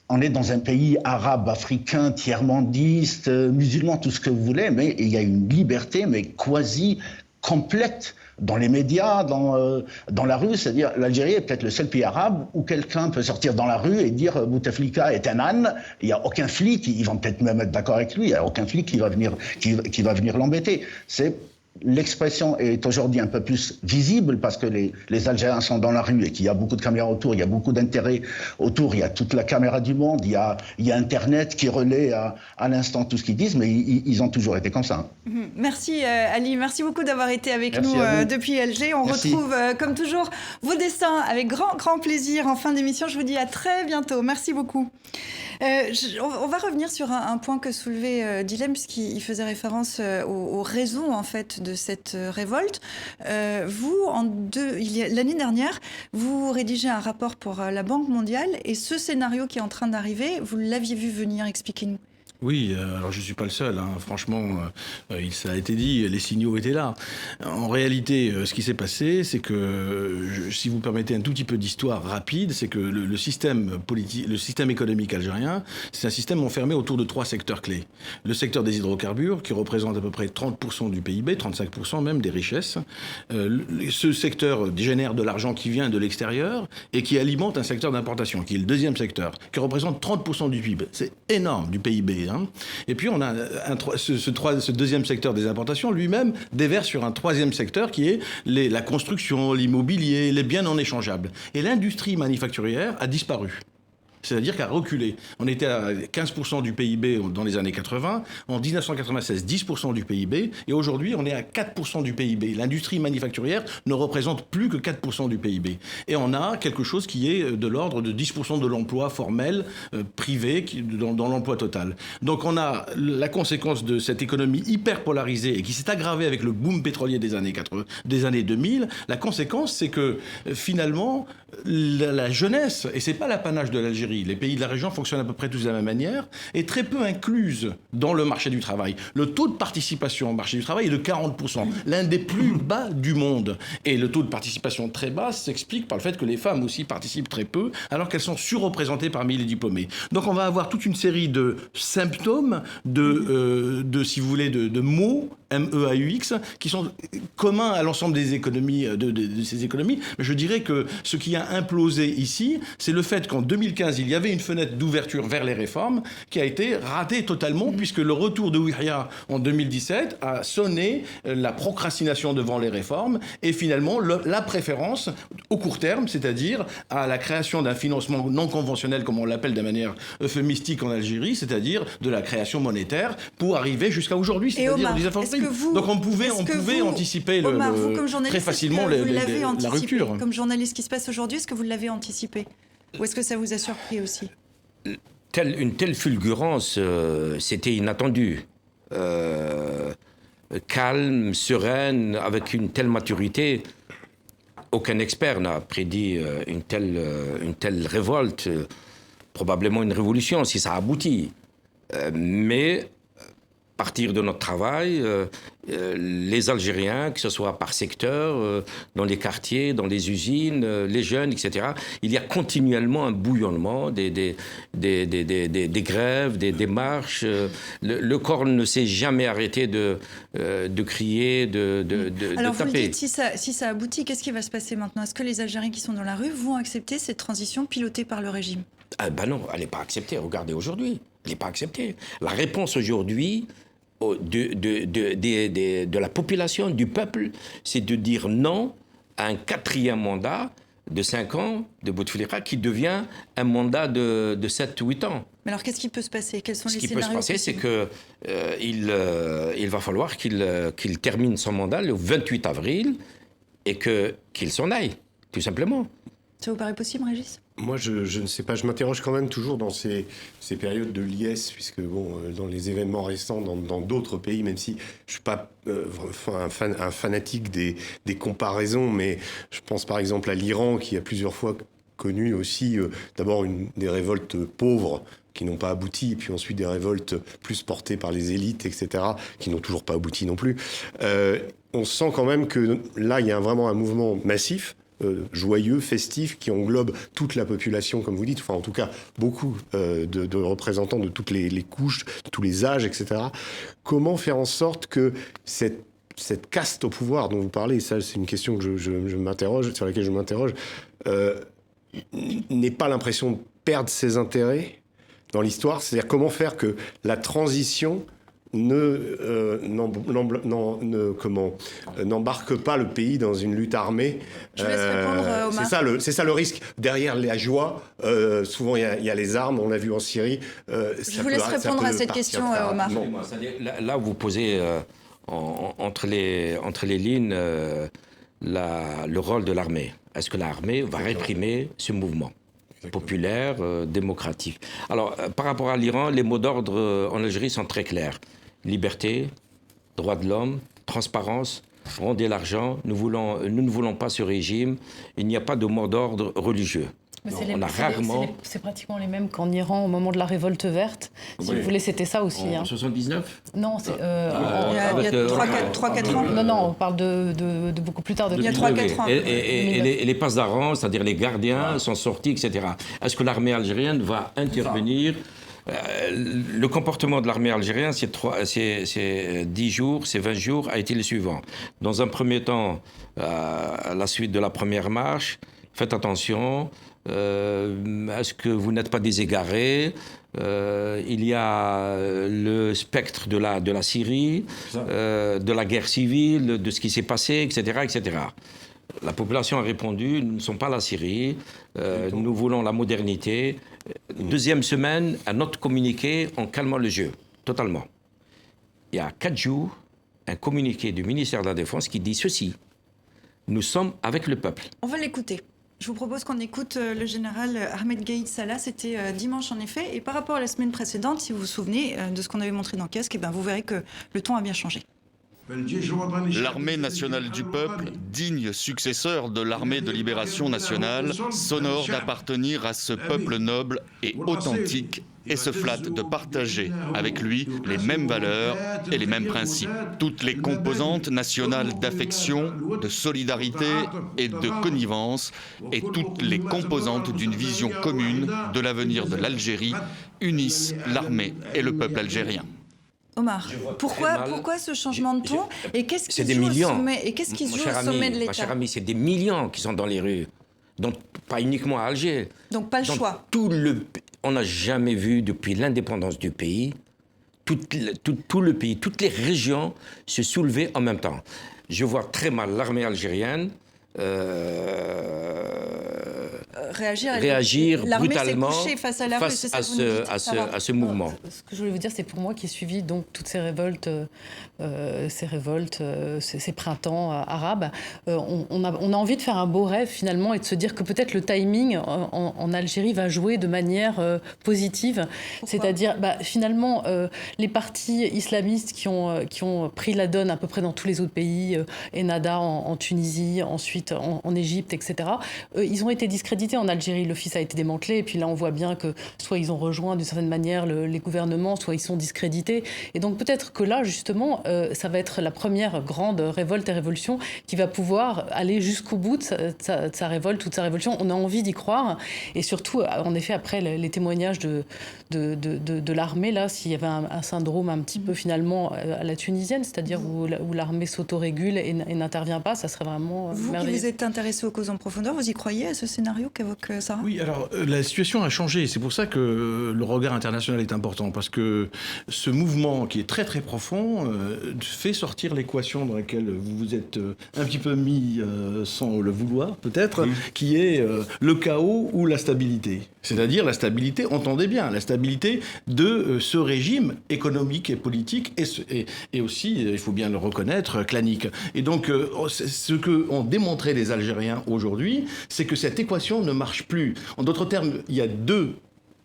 On est dans un pays arabe, africain, tiers-mondiste, musulman, tout ce que vous voulez, mais il y a une liberté, mais quasi complète dans les médias, dans la rue. C'est-à-dire, l'Algérie est peut-être le seul pays arabe où quelqu'un peut sortir dans la rue et dire Bouteflika est un âne. Il n'y a aucun flic, ils vont peut-être même être d'accord avec lui, il n'y a aucun flic qui va venir l'embêter. L'expression est aujourd'hui un peu plus visible parce que les Algériens sont dans la rue et qu'il y a beaucoup de caméras autour, il y a beaucoup d'intérêt autour, il y a toute la caméra du monde, il y a Internet qui relaie à l'instant tout ce qu'ils disent, mais ils ont toujours été comme ça. Merci Ali, merci beaucoup d'avoir été avec nous depuis Alger. On retrouve comme toujours vos dessins avec grand plaisir en fin d'émission. Je vous dis à très bientôt. Merci beaucoup. On va revenir sur un point que soulevait Dilem, puisqu'il faisait référence aux raisons en fait de cette révolte. L'année dernière, vous rédigez un rapport pour la Banque mondiale, et ce scénario qui est en train d'arriver, vous l'aviez vu venir, expliquez-nous. Oui, alors je ne suis pas le seul, hein. Franchement, ça a été dit, les signaux étaient là. En réalité, ce qui s'est passé, c'est que, si vous permettez un tout petit peu d'histoire rapide, c'est que le système politique, le système économique algérien, c'est un système enfermé autour de 3 secteurs clés. Le secteur des hydrocarbures, qui représente à peu près 30% du PIB, 35% même des richesses. Ce secteur génère de l'argent qui vient de l'extérieur et qui alimente un secteur d'importation, qui est le deuxième secteur, qui représente 30% du PIB. C'est énorme, du PIB, hein. Et puis on a ce deuxième secteur des importations lui-même déverse sur un troisième secteur qui est la construction, l'immobilier, les biens non échangeables. Et l'industrie manufacturière a disparu. C'est-à-dire qu'à reculer. On était à 15% du PIB dans les années 80, en 1996, 10% du PIB, et aujourd'hui, on est à 4% du PIB. L'industrie manufacturière ne représente plus que 4% du PIB. Et on a quelque chose qui est de l'ordre de 10% de l'emploi formel, privé, dans l'emploi total. Donc on a la conséquence de cette économie hyper polarisée et qui s'est aggravée avec le boom pétrolier des années 2000. La conséquence, c'est que finalement, la jeunesse, et c'est pas l'apanage de l'Algérie, les pays de la région fonctionnent à peu près tous de la même manière, est très peu incluse dans le marché du travail. Le taux de participation au marché du travail est de 40%, l'un des plus bas du monde. Et le taux de participation très bas s'explique par le fait que les femmes aussi participent très peu, alors qu'elles sont surreprésentées parmi les diplômés. Donc on va avoir toute une série de symptômes, si vous voulez, de mots, MEAUX, qui sont communs à l'ensemble des économies, de ces économies. Mais je dirais que ce qui a implosé ici, c'est le fait qu'en 2015, il y avait une fenêtre d'ouverture vers les réformes qui a été ratée totalement, puisque le retour de Ouihia en 2017 a sonné la procrastination devant les réformes et finalement la préférence au court terme, c'est-à-dire à la création d'un financement non conventionnel, comme on l'appelle de manière euphémistique en Algérie, c'est-à-dire de la création monétaire pour arriver jusqu'à aujourd'hui, c'est-à-dire des efforts. Donc on pouvait anticiper Omar, vous, comme journaliste, très facilement la rupture. Comme journaliste, ce qui se passe aujourd'hui, est-ce que vous l'avez anticipé? Ou est-ce que ça vous a surpris aussi? Une telle fulgurance, c'était inattendu. Calme, sereine, avec une telle maturité, aucun expert n'a prédit une telle révolte, probablement une révolution si ça aboutit. Mais partir de notre travail, les Algériens, que ce soit par secteur, dans les quartiers, dans les usines, les jeunes, etc., il y a continuellement un bouillonnement, des grèves, des marches. Le corps ne s'est jamais arrêté de crier, de Alors taper. Vous le dites, si ça aboutit, qu'est-ce qui va se passer maintenant? Est-ce que les Algériens qui sont dans la rue vont accepter cette transition pilotée par le régime? Ah ben non, elle n'est pas acceptée. Regardez aujourd'hui, elle n'est pas acceptée. La réponse aujourd'hui de la population, du peuple, c'est de dire non à un 4e mandat de 5 ans de Bouteflika qui devient un mandat de 7-8 ans. Mais alors qu'est-ce qui peut se passer? Quels sont les scénarios? Ce qui peut se passer, c'est qu'il va falloir qu'il termine son mandat le 28 avril et qu'il s'en aille, tout simplement. Ça vous paraît possible, Régis? Moi, je ne sais pas. Je m'interroge quand même toujours dans ces périodes de liesse, puisque dans les événements récents, dans d'autres pays, même si je suis pas un fanatique des comparaisons, mais je pense par exemple à l'Iran, qui a plusieurs fois connu aussi d'abord des révoltes pauvres qui n'ont pas abouti, et puis ensuite des révoltes plus portées par les élites, etc., qui n'ont toujours pas abouti non plus. On sent quand même que là, il y a vraiment un mouvement massif, joyeux, festif, qui englobe toute la population, comme vous dites, enfin en tout cas beaucoup de représentants de toutes les couches, de tous les âges, etc. Comment faire en sorte que cette caste au pouvoir dont vous parlez, ça c'est une question que sur laquelle je m'interroge, n'ait pas l'impression de perdre ses intérêts dans l'histoire, c'est-à-dire comment faire que la transition n'embarque pas le pays dans une lutte armée. Je laisse répondre, Omar. C'est ça le risque. Derrière la joie, souvent il y a les armes, on l'a vu en Syrie. Je vous laisse répondre à cette question, Omar. Là, vous posez entre les lignes le rôle de l'armée. Est-ce que l'armée va réprimer ce mouvement? populaire, démocratique. Alors, par rapport à l'Iran, les mots d'ordre en Algérie sont très clairs. Liberté, droits de l'homme, transparence, rendez l'argent. Nous ne voulons pas ce régime. Il n'y a pas de mot d'ordre religieux. C'est pratiquement les mêmes qu'en Iran au moment de la révolte verte. Si vous voulez, c'était ça aussi. En 79 Non, c'est... il y a 3-4 ans. Non, on parle de beaucoup plus tard. Il y a 3-4 ans. Et les passedarans, c'est-à-dire les gardiens, sont sortis, etc. Est-ce que l'armée algérienne va intervenir ? Le comportement de l'armée algérienne, ces 10 jours, ces 20 jours, a été le suivant. Dans un premier temps, à la suite de la première marche, faites attention. Est-ce que vous n'êtes pas des égarés ? Il y a le spectre de la Syrie, de la guerre civile, de ce qui s'est passé, etc., etc. La population a répondu, nous ne sommes pas la Syrie, nous voulons la modernité. Deuxième semaine, un autre communiqué en calmant le jeu, totalement. Il y a 4 jours, un communiqué du ministère de la Défense qui dit ceci: nous sommes avec le peuple. On va l'écouter. Je vous propose qu'on écoute le général Ahmed Gaïd Salah. C'était dimanche en effet. Et par rapport à la semaine précédente, si vous vous souvenez de ce qu'on avait montré dans Kiosque, vous verrez que le ton a bien changé. L'armée nationale du peuple, digne successeur de l'armée de libération nationale, s'honore d'appartenir à ce peuple noble et authentique et se flatte de partager avec lui les mêmes valeurs et les mêmes principes. Toutes les composantes nationales d'affection, de solidarité et de connivence et toutes les composantes d'une vision commune de l'avenir de l'Algérie unissent l'armée et le peuple algérien. Omar, pourquoi ce changement de ton et qu'est-ce qui se joue au sommet de l'État ? Ma chère amie, c'est des millions qui sont dans les rues, donc pas uniquement à Alger. Donc pas le choix. On n'a jamais vu depuis l'indépendance du pays, tout le pays, toutes les régions se soulever en même temps. Je vois très mal l'armée algérienne réagir brutalement face à ce mouvement. Ce que je voulais vous dire, c'est pour moi qui ai suivi donc toutes ces révoltes, ces printemps arabes, on a envie de faire un beau rêve finalement et de se dire que peut-être le timing en Algérie va jouer de manière positive. C'est-à-dire finalement les partis islamistes qui ont pris la donne à peu près dans tous les autres pays, Ennahda en Tunisie, ensuite en Égypte, etc. Ils ont été discrédités en Algérie. Le FIS a été démantelé et puis là on voit bien que soit ils ont rejoint d'une certaine manière les gouvernements, soit ils sont discrédités. Et donc peut-être que là justement ça va être la première grande révolte et révolution qui va pouvoir aller jusqu'au bout de sa révolte, toute sa révolution. On a envie d'y croire et surtout en effet après les témoignages de l'armée là, s'il y avait un syndrome un petit peu finalement à la tunisienne, c'est-à-dire où l'armée s'autorégule et n'intervient pas, ça serait vraiment merveilleux. Vous êtes intéressé aux causes en profondeur, vous y croyez à ce scénario qu'évoque Sarah ? Oui, alors la situation a changé. C'est pour ça que le regard international est important, parce que ce mouvement qui est très très profond fait sortir l'équation dans laquelle vous vous êtes un petit peu mis sans le vouloir, peut-être, qui est le chaos ou la stabilité. C'est-à-dire la stabilité, entendez bien, la stabilité de ce régime économique et politique et aussi, il faut bien le reconnaître, clanique. Et donc, ce que ont démontré les Algériens aujourd'hui, c'est que cette équation ne marche plus. En d'autres termes, il y a 2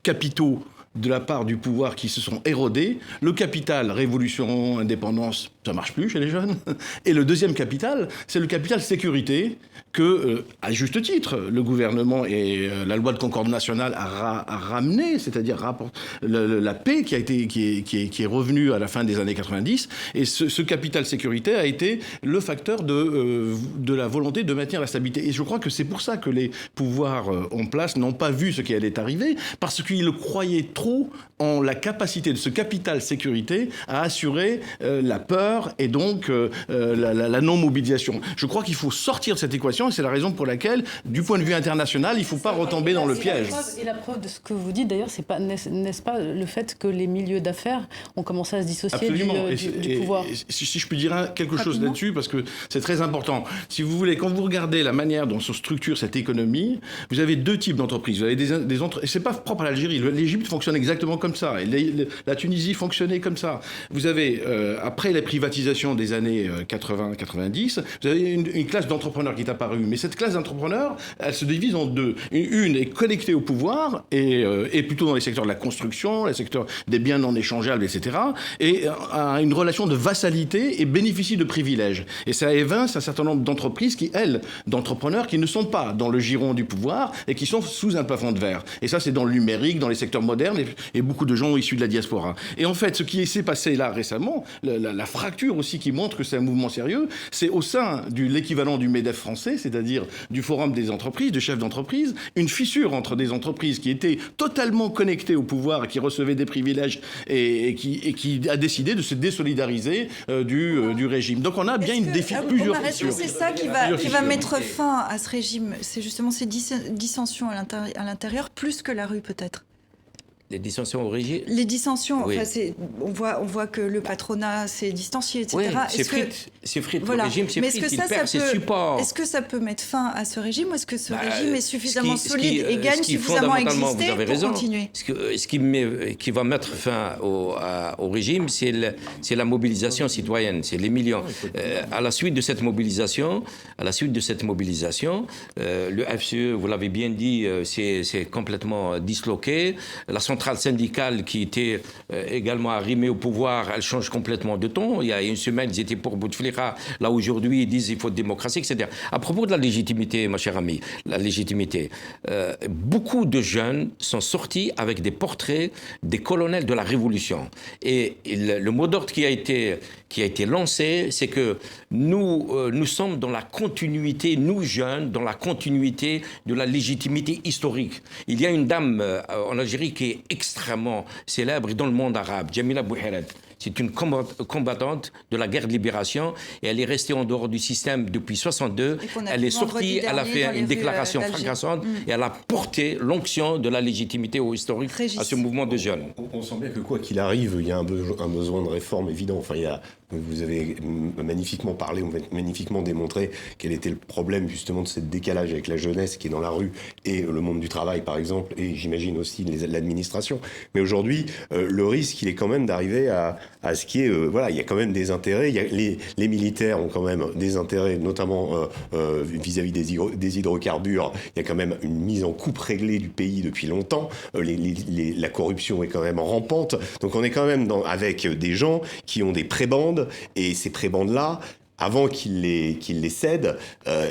capitaux de la part du pouvoir qui se sont érodés. Le capital révolution, indépendance, ça marche plus chez les jeunes. Et le deuxième capital, c'est le capital sécurité que, à juste titre, le gouvernement et la loi de concorde nationale a ramené, c'est-à-dire la paix qui est revenue à la fin des années 90. Et ce capital sécurité a été le facteur de la volonté de maintenir la stabilité. Et je crois que c'est pour ça que les pouvoirs en place n'ont pas vu ce qui allait arriver, parce qu'ils croyaient trop en la capacité de ce capital sécurité à assurer la peur et donc la non-mobilisation. Je crois qu'il faut sortir de cette équation et c'est la raison pour laquelle, du point de vue international, il ne faut pas retomber dans le piège. Et la preuve de ce que vous dites, d'ailleurs, n'est-ce pas le fait que les milieux d'affaires ont commencé à se dissocier du pouvoir ? Si je puis dire quelque chose là-dessus, parce que c'est très important. Si vous voulez, quand vous regardez la manière dont se structure cette économie, vous avez 2 types d'entreprises. Vous avez des entreprises, c'est pas propre à l'Algérie. L'Égypte fonctionne exactement comme ça. Et la Tunisie fonctionnait comme ça. Vous avez, après les privatisation des années 80-90, vous avez une classe d'entrepreneurs qui est apparue. Mais cette classe d'entrepreneurs, elle se divise en deux. Une est connectée au pouvoir, et plutôt dans les secteurs de la construction, les secteurs des biens non échangeables, etc., et a une relation de vassalité et bénéficie de privilèges. Et ça évince un certain nombre d'entreprises d'entrepreneurs qui ne sont pas dans le giron du pouvoir et qui sont sous un plafond de verre. Et ça, c'est dans le numérique, dans les secteurs modernes, et beaucoup de gens issus de la diaspora. Et en fait, ce qui s'est passé là récemment, la fracture aussi qui montre que c'est un mouvement sérieux, c'est au sein de l'équivalent du MEDEF français, c'est-à-dire du Forum des entreprises, de chefs d'entreprise, une fissure entre des entreprises qui étaient totalement connectées au pouvoir et qui recevaient des privilèges et qui a décidé de se désolidariser du régime. Donc on a bien plusieurs fissures. C'est ça qui va mettre fin à ce régime. C'est justement ces dissensions à l'intérieur, plus que la rue peut-être. Les dissensions au régime. Les dissensions, oui. on voit que le patronat s'est distancié, etc. Oui, c'est frites. Voilà. Le régime, c'est frites. Il perd ses supports. Est-ce que ça peut mettre fin à ce régime ou est-ce que ce régime est suffisamment solide et gagne suffisamment à exister pour continuer? Ce qui va mettre fin au régime, c'est la mobilisation citoyenne, c'est les millions. À la suite de cette mobilisation, le FCE, vous l'avez bien dit, c'est complètement disloqué. La centrale syndicale qui était également arrimée au pouvoir, elle change complètement de ton. Il y a une semaine, ils étaient pour Bouteflika. Là, aujourd'hui, ils disent qu'il faut de démocratie, etc. À propos de la légitimité, ma chère amie, beaucoup de jeunes sont sortis avec des portraits des colonels de la Révolution. Et le mot d'ordre qui a été lancé, c'est que nous sommes dans la continuité, nous jeunes, dans la continuité de la légitimité historique. Il y a une dame en Algérie qui est extrêmement célèbre dans le monde arabe, Jamila Bouhired. C'est une combattante de la guerre de libération et elle est restée en dehors du système depuis 62. Elle est sortie, elle a fait une déclaration fracassante et elle a porté l'onction de la légitimité historique à ce mouvement de jeunes. On sent bien que quoi qu'il arrive, il y a un besoin de réforme évident. Enfin, vous avez magnifiquement parlé, magnifiquement démontré quel était le problème justement de ce décalage avec la jeunesse qui est dans la rue et le monde du travail par exemple, et j'imagine aussi l'administration. Mais aujourd'hui, le risque, il est quand même d'arriver à ce qui est... il y a quand même des intérêts. Les militaires ont quand même des intérêts, notamment vis-à-vis des hydrocarbures. Il y a quand même une mise en coupe réglée du pays depuis longtemps. La corruption est quand même rampante. Donc on est quand même avec des gens qui ont des prébendes, et ces prébendes-là, avant qu'ils les cèdent,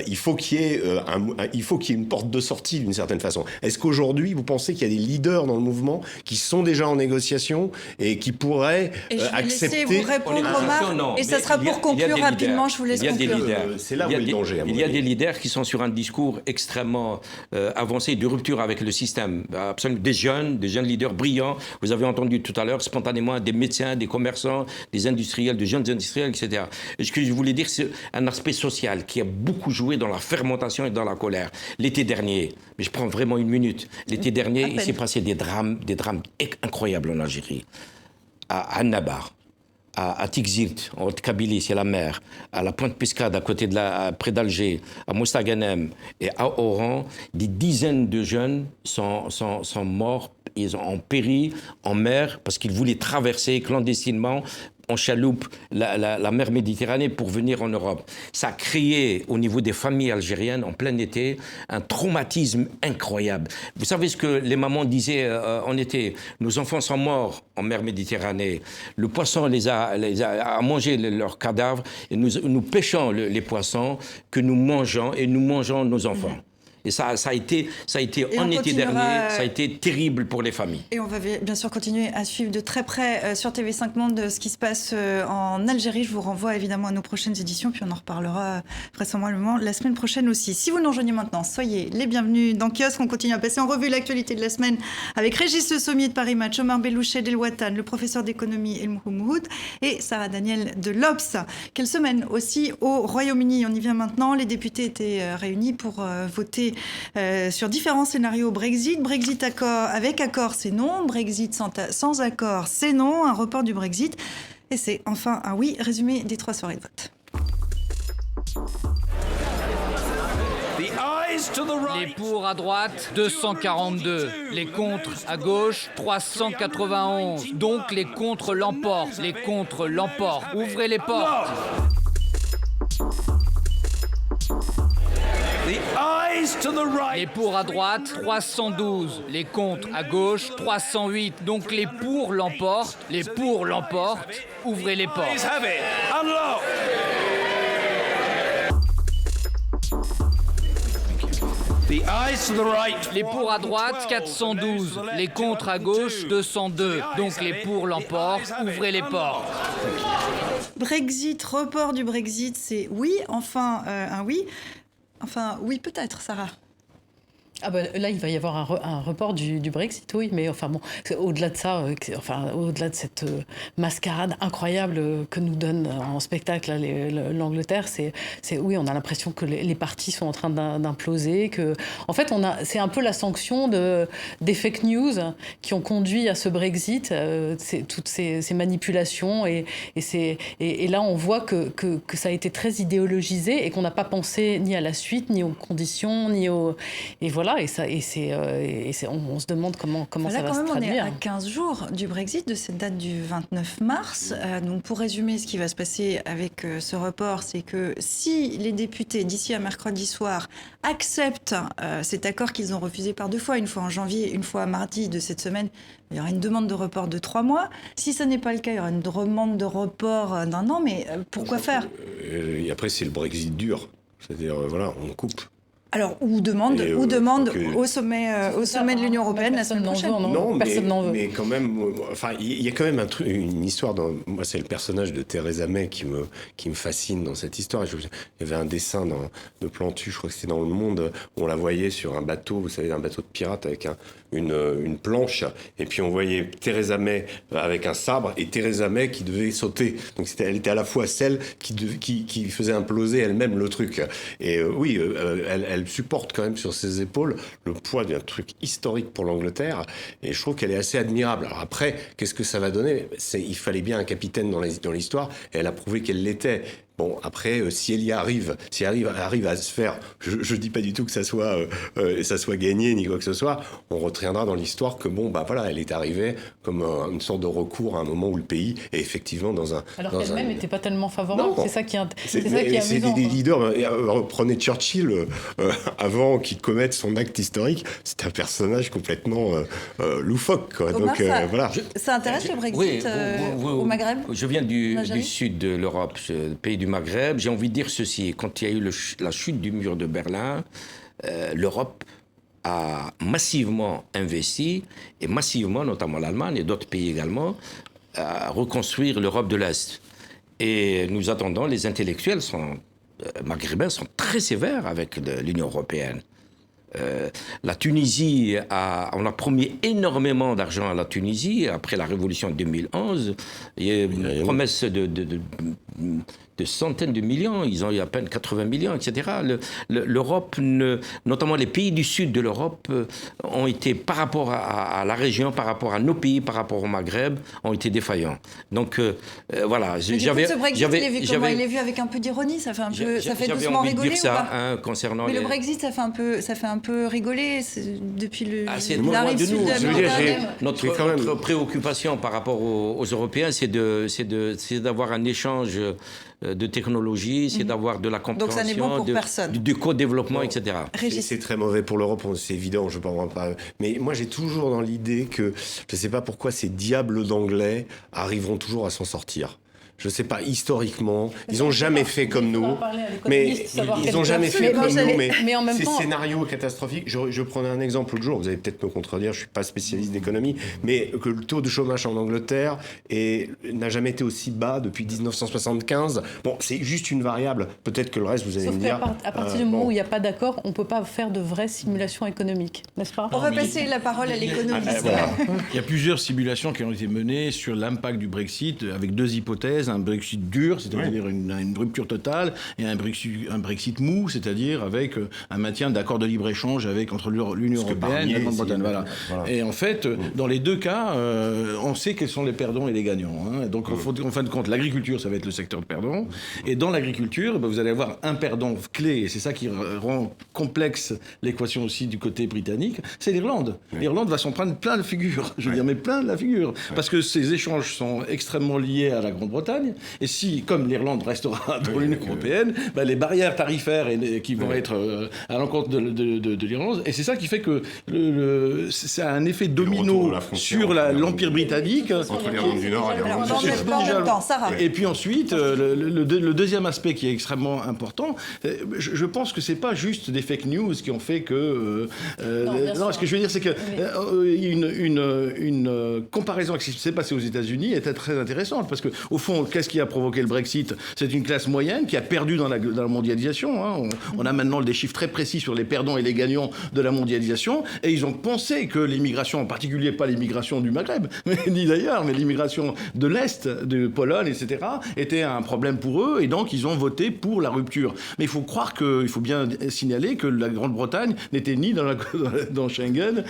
il faut qu'il y ait une porte de sortie d'une certaine façon. Est-ce qu'aujourd'hui, vous pensez qu'il y a des leaders dans le mouvement qui sont déjà en négociation et qui pourraient accepter... Je vais laisser vous répondre, Omar, et ça sera pour conclure rapidement, je vous laisse conclure. C'est là où est le danger. Il y a des leaders qui sont sur un discours extrêmement avancé, de rupture avec le système. Absolument, des jeunes leaders brillants. Vous avez entendu tout à l'heure, spontanément, des médecins, des commerçants, des industriels, de jeunes industriels, etc. Et ce que je voulais dire, c'est un aspect social qui a beaucoup joué dans la fermentation et dans la colère. L'été dernier, mais je prends vraiment une minute, l'été dernier, il s'est passé des drames incroyables en Algérie. À Annabar, à Tixirt, en Haute-Kabylie, c'est la mer, à la Pointe Pescade, près d'Alger, à Mostaganem et à Oran, des dizaines de jeunes sont morts, ils ont péri en mer parce qu'ils voulaient traverser clandestinement en chaloupe la mer Méditerranée pour venir en Europe. Ça a créé au niveau des familles algériennes en plein été un traumatisme incroyable. Vous savez ce que les mamans disaient en été? Nos enfants sont morts en mer Méditerranée. Le poisson les a mangé leurs cadavres et nous pêchons les poissons que nous mangeons et nous mangeons nos enfants. Et ça a été en été dernier, ça a été terrible pour les familles. Et on va bien sûr continuer à suivre de très près sur TV5 Monde ce qui se passe en Algérie. Je vous renvoie évidemment à nos prochaines éditions, puis on en reparlera vraisemblablement la semaine prochaine aussi. Si vous nous rejoignez maintenant, soyez les bienvenus dans Kiosque. On continue à passer en revue l'actualité de la semaine avec Régis Le Sommier de Paris Match, Omar Bellouchet d'El Watan, le professeur d'économie El Mouhoumoud et Sarah Daniel de l'Obs. Quelle semaine aussi au Royaume-Uni. On y vient maintenant. Les députés étaient réunis pour voter sur différents scénarios Brexit. Brexit avec accord, c'est non. Brexit sans accord, c'est non. Un report du Brexit. Et c'est enfin un oui. Résumé des 3 soirées de vote. The ayes Les pour à droite, 242. Les contre à gauche, 391. Donc les contre l'emportent. Les contre l'emportent. Ouvrez les portes. Les pour à droite, 312. Les contre à gauche, 308. Donc les pour l'emportent. Les pour l'emportent. Ouvrez les portes. Les pour à droite, 412. Les contre à gauche, 202. Donc les pour l'emportent. Ouvrez les portes. Brexit, report du Brexit, c'est oui, enfin un oui. Enfin, oui, peut-être, Sarah. Ah ben, là, il va y avoir un report du Brexit, oui, mais enfin bon, au-delà de ça, au-delà de cette mascarade incroyable que nous donne en spectacle là, l'Angleterre, c'est oui, on a l'impression que les partis sont en train d'imploser, que en fait, c'est un peu la sanction des fake news qui ont conduit à ce Brexit, toutes ces manipulations et là, on voit que ça a été très idéologisé et qu'on n'a pas pensé ni à la suite, ni aux conditions, ni et voilà. On se demande comment ça va se traduire. On est à 15 jours du Brexit, de cette date du 29 mars. Donc pour résumer, ce qui va se passer avec ce report, c'est que si les députés, d'ici à mercredi soir, acceptent cet accord qu'ils ont refusé par 2 fois, une fois en janvier, une fois à mardi de cette semaine, il y aura une demande de report de 3 mois. Si ce n'est pas le cas, il y aura une demande de report d'1 an. Mais pourquoi faire ? Et après, c'est le Brexit dur. C'est-à-dire, voilà, on coupe. Alors, ou demande au sommet de l'Union européenne la semaine prochaine. Personne n'en veut. Mais quand même, enfin, il y a quand même une histoire. Moi, c'est le personnage de Theresa May qui me fascine dans cette histoire. Il y avait un dessin de Plantu, je crois que c'était dans Le Monde, où on la voyait sur un bateau, vous savez, un bateau de pirates avec une planche, et puis on voyait Theresa May avec un sabre et Theresa May qui devait sauter. Donc elle était à la fois celle qui faisait imploser elle-même le truc. Et oui, elle supporte quand même sur ses épaules le poids d'un truc historique pour l'Angleterre, et je trouve qu'elle est assez admirable. Alors après, qu'est-ce que ça va donner ? Il fallait bien un capitaine dans l'histoire, et elle a prouvé qu'elle l'était. Bon, après, si elle arrive à se faire, je dis pas du tout que ça soit gagné ni quoi que ce soit, on retiendra dans l'histoire que bon, bah voilà, elle est arrivée comme une sorte de recours à un moment où le pays est effectivement dans un. Alors qu'elle-même n'était pas tellement favorable. Non, c'est ça qui est C'est amusant. des leaders. Prenez Churchill avant qu'il commette son acte historique, c'est un personnage complètement loufoque, quoi. Omar, donc voilà. Ça intéresse le Brexit au Maghreb ? Je viens du sud de l'Europe, pays du Maghreb. J'ai envie de dire ceci. Quand il y a eu la chute du mur de Berlin, l'Europe a massivement investi, et massivement, notamment l'Allemagne et d'autres pays également, à reconstruire l'Europe de l'Est. Et nous attendons, les intellectuels maghrébins sont très sévères avec l'Union européenne. La Tunisie, on a promis énormément d'argent à la Tunisie après la révolution de 2011. Il y a une promesse de centaines de millions, ils ont eu à peine 80 millions, etc. L'Europe, notamment les pays du sud de l'Europe, ont été, par rapport à la région, par rapport à nos pays, par rapport au Maghreb, ont été défaillants. Donc voilà. Ce Brexit, il est vu avec un peu d'ironie, ça fait doucement rigoler ou pas concernant le Brexit, ça fait un peu rigoler depuis c'est la rive sud de notre préoccupation par rapport aux Européens, c'est d'avoir un échange de technologie, c'est d'avoir de la compréhension, donc ça n'est bon pour personne. Du co-développement, etc. C'est très mauvais pour l'Europe, c'est évident, je ne parle pas. Mais moi, j'ai toujours dans l'idée que je ne sais pas pourquoi ces diables d'anglais arriveront toujours à s'en sortir. Je ne sais pas, historiquement, ils n'ont jamais fait comme nous. Mais ils n'ont jamais fait comme nous. Mais en même temps, ces scénarios catastrophiques, je prenais un exemple l'autre jour, vous allez peut-être me contredire, je ne suis pas spécialiste d'économie, mais que le taux de chômage en Angleterre n'a jamais été aussi bas depuis 1975. Bon, c'est juste une variable. Peut-être que le reste, vous allez me dire... À partir du moment où il n'y a pas d'accord, on ne peut pas faire de vraies simulations économiques, n'est-ce pas ? On va passer la parole à l'économiste. Il y a plusieurs simulations qui ont été menées sur l'impact du Brexit, avec 2 hypothèses. hypothèse, un Brexit dur, c'est-à-dire une rupture totale, et un Brexit mou, c'est-à-dire avec un maintien d'accords de libre-échange entre l'Union européenne et la Grande-Bretagne. Voilà. Et en fait, dans les deux cas, on sait quels sont les perdants et les gagnants. Hein. Donc, en fin de compte, l'agriculture, ça va être le secteur de perdants. Et dans l'agriculture, vous allez avoir un perdant clé, et c'est ça qui rend complexe l'équation aussi du côté britannique, c'est l'Irlande. L'Irlande va s'en prendre plein de figures, je veux dire, mais plein de la figure. Parce que ces échanges sont extrêmement liés à la Grande-Bretagne. Et si, comme l'Irlande restera dans l'Union européenne, les barrières tarifaires qui vont être à l'encontre de l'Irlande, et c'est ça qui fait que ça a un effet domino sur l'Empire britannique. Entre l'Irlande du Nord et l'Irlande du Sud. En même temps, Sarah. Et puis ensuite, le deuxième aspect qui est extrêmement important, je pense que c'est pas juste des fake news qui ont fait que... non, ce que je veux dire, c'est que une comparaison avec ce qui s'est passé aux États-Unis était très intéressante, parce que au fond, qu'est-ce qui a provoqué le Brexit? C'est une classe moyenne qui a perdu dans la mondialisation. Hein. On a maintenant des chiffres très précis sur les perdants et les gagnants de la mondialisation, et ils ont pensé que l'immigration, en particulier pas l'immigration du Maghreb, ni d'ailleurs, mais l'immigration de l'Est, de Pologne, etc., était un problème pour eux, et donc ils ont voté pour la rupture. Mais il faut croire il faut bien signaler que la Grande-Bretagne n'était ni dans Schengen,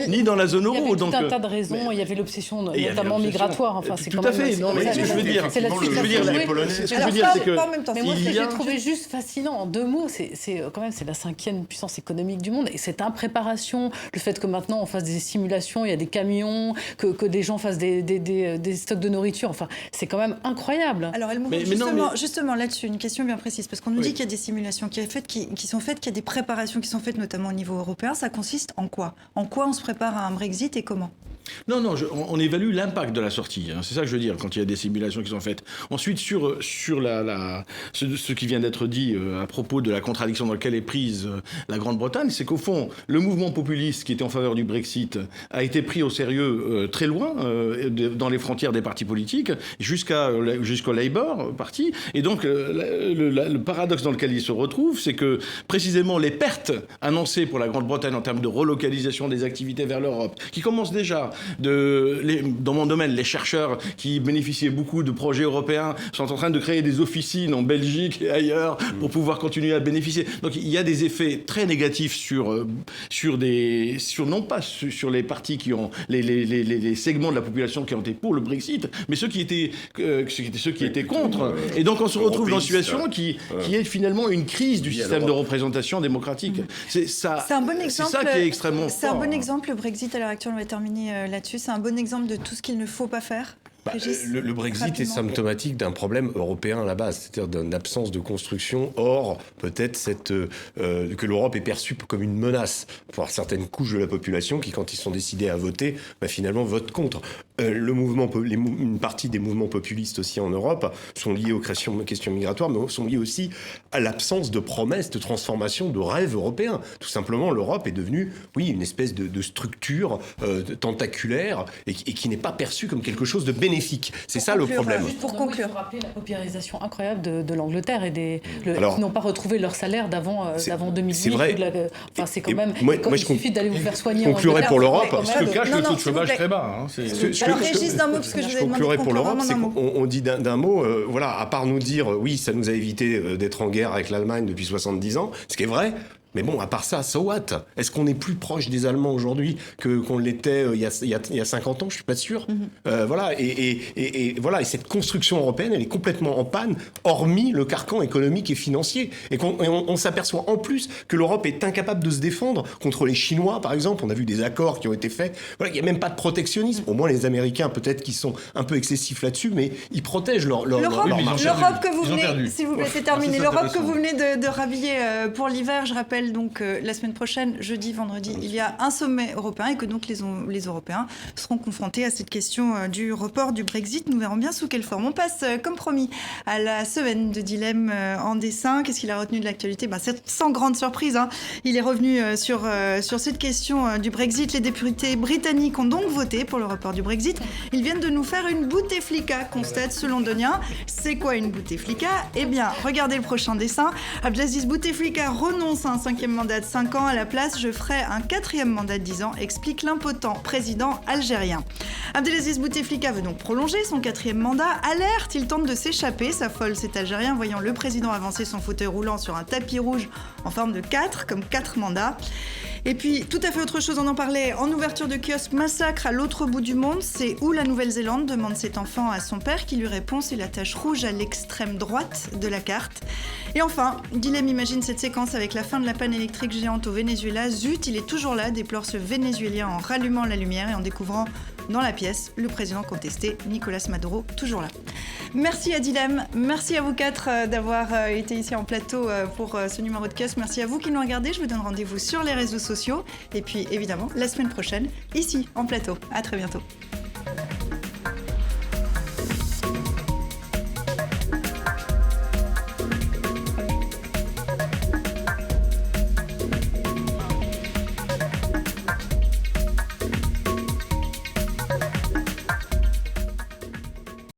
ni dans la zone euro. Il y avait tout un tas de raisons, il y avait l'obsession notamment migratoire. Enfin, c'est tout à fait. Non, mais ce que je veux dire, c'est que... Mais moi, ce que j'ai trouvé juste fascinant, en deux mots, c'est quand même la 5e puissance économique du monde, et cette impréparation, le fait que maintenant on fasse des simulations, il y a des camions, que des gens fassent des stocks de nourriture, enfin, c'est quand même incroyable. Alors, justement là-dessus, une question bien précise, parce qu'on nous dit qu'il y a des simulations qui sont faites, qu'il y a des préparations qui sont faites, notamment au niveau européen. Ça consiste en quoi? En quoi on se prépare à un Brexit et comment? Non, on évalue l'impact de la sortie. Hein. C'est ça que je veux dire quand il y a des simulations qui sont faites. Ensuite, sur ce qui vient d'être dit à propos de la contradiction dans laquelle est prise la Grande-Bretagne, c'est qu'au fond, le mouvement populiste qui était en faveur du Brexit a été pris au sérieux très loin, dans les frontières des partis politiques, jusqu'au Labour Party. Et donc, le paradoxe dans lequel il se retrouve, c'est que précisément les pertes annoncées pour la Grande-Bretagne en termes de relocalisation des activités vers l'Europe, qui commencent déjà dans mon domaine, les chercheurs qui bénéficiaient beaucoup de projets européens sont en train de créer des officines en Belgique et ailleurs pour pouvoir continuer à bénéficier. Donc il y a des effets très négatifs sur non pas sur les partis qui ont les segments de la population qui ont été pour le Brexit, mais ceux qui étaient contre. Et donc on se retrouve dans une situation qui est finalement une crise du système de représentation démocratique. C'est un bon exemple. C'est ça qui est extrêmement fort. C'est un bon exemple. Le Brexit à l'heure actuelle, on va terminer là-dessus. C'est un bon exemple de tout ce qu'il ne faut pas faire. Le Brexit est symptomatique d'un problème européen à la base, c'est-à-dire d'une absence de construction. Or, peut-être que l'Europe est perçue comme une menace pour certaines couches de la population qui, quand ils sont décidés à voter, finalement votent contre. Une partie des mouvements populistes aussi en Europe sont liés aux questions migratoires, mais sont liés aussi à l'absence de promesses, de transformation, de rêves européens. Tout simplement, l'Europe est devenue, une espèce de structure tentaculaire et qui n'est pas perçue comme quelque chose de bénéfique. C'est ça le problème. Pour conclure, il faut rappeler la paupérisation incroyable de l'Angleterre et qui n'ont pas retrouvé leur salaire d'avant 2008. C'est vrai. C'est quand même. Il suffit d'aller vous faire soigner. Je conclurai pour l'Europe. Ce que cache le taux de chômage très bas. Alors Régis, d'un mot, parce que je vous ai demandé de conclure. Pour l'Europe, c'est qu'on dit d'un mot, à part nous dire, oui, ça nous a évité d'être en guerre avec l'Allemagne depuis 70 ans, ce qui est vrai. Mais bon, à part ça, so what? Est-ce qu'on est plus proche des Allemands aujourd'hui qu'on l'était il y a 50 ans? Je suis pas sûr. Et cette construction européenne, elle est complètement en panne, hormis le carcan économique et financier. Et on s'aperçoit en plus que l'Europe est incapable de se défendre contre les Chinois, par exemple. On a vu des accords qui ont été faits. Il n'y a même pas de protectionnisme. Au moins, les Américains, peut-être qu'ils sont un peu excessifs là-dessus, mais ils protègent leur marché. L'Europe que vous venez, s'il vous plaît, c'est terminé. L'Europe que vous venez de rhabiller pour l'hiver, je rappelle donc la semaine prochaine, jeudi, vendredi, il y a un sommet européen et que donc les Européens seront confrontés à cette question du report du Brexit. Nous verrons bien sous quelle forme. On passe, comme promis, à la semaine de dilemme en dessin. Qu'est-ce qu'il a retenu de l'actualité? C'est sans grande surprise. Il est revenu sur cette question du Brexit. Les députés britanniques ont donc voté pour le report du Brexit. Ils viennent de nous faire une Bouteflika, constate ce londonien. C'est quoi une Bouteflika? Eh bien, regardez le prochain dessin. Abdelaziz Bouteflika renonce à un 5e mandat de 5 ans. À la place, je ferai un 4e mandat de 10 ans, explique l'impotent président algérien. Abdelaziz Bouteflika veut donc prolonger son 4e mandat. Alerte, il tente de s'échapper, s'affole cet Algérien, voyant le président avancer son fauteuil roulant sur un tapis rouge en forme de 4, comme 4 mandats. Et puis, tout à fait autre chose, on en parlait en ouverture de kiosque, massacre à l'autre bout du monde. C'est où la Nouvelle-Zélande, demande cet enfant à son père, qui lui répond, c'est la tache rouge à l'extrême droite de la carte. Et enfin, Guilhem imagine cette séquence avec la fin de la panne électrique géante au Venezuela. Zut, il est toujours là, déplore ce Vénézuélien en rallumant la lumière et en découvrant dans la pièce le président contesté, Nicolas Maduro, toujours là. Merci à Guilhem, merci à vous 4 d'avoir été ici en plateau pour ce numéro de kiosque. Merci à vous qui nous regardez, je vous donne rendez-vous sur les réseaux sociaux et puis évidemment la semaine prochaine ici en plateau. À très bientôt.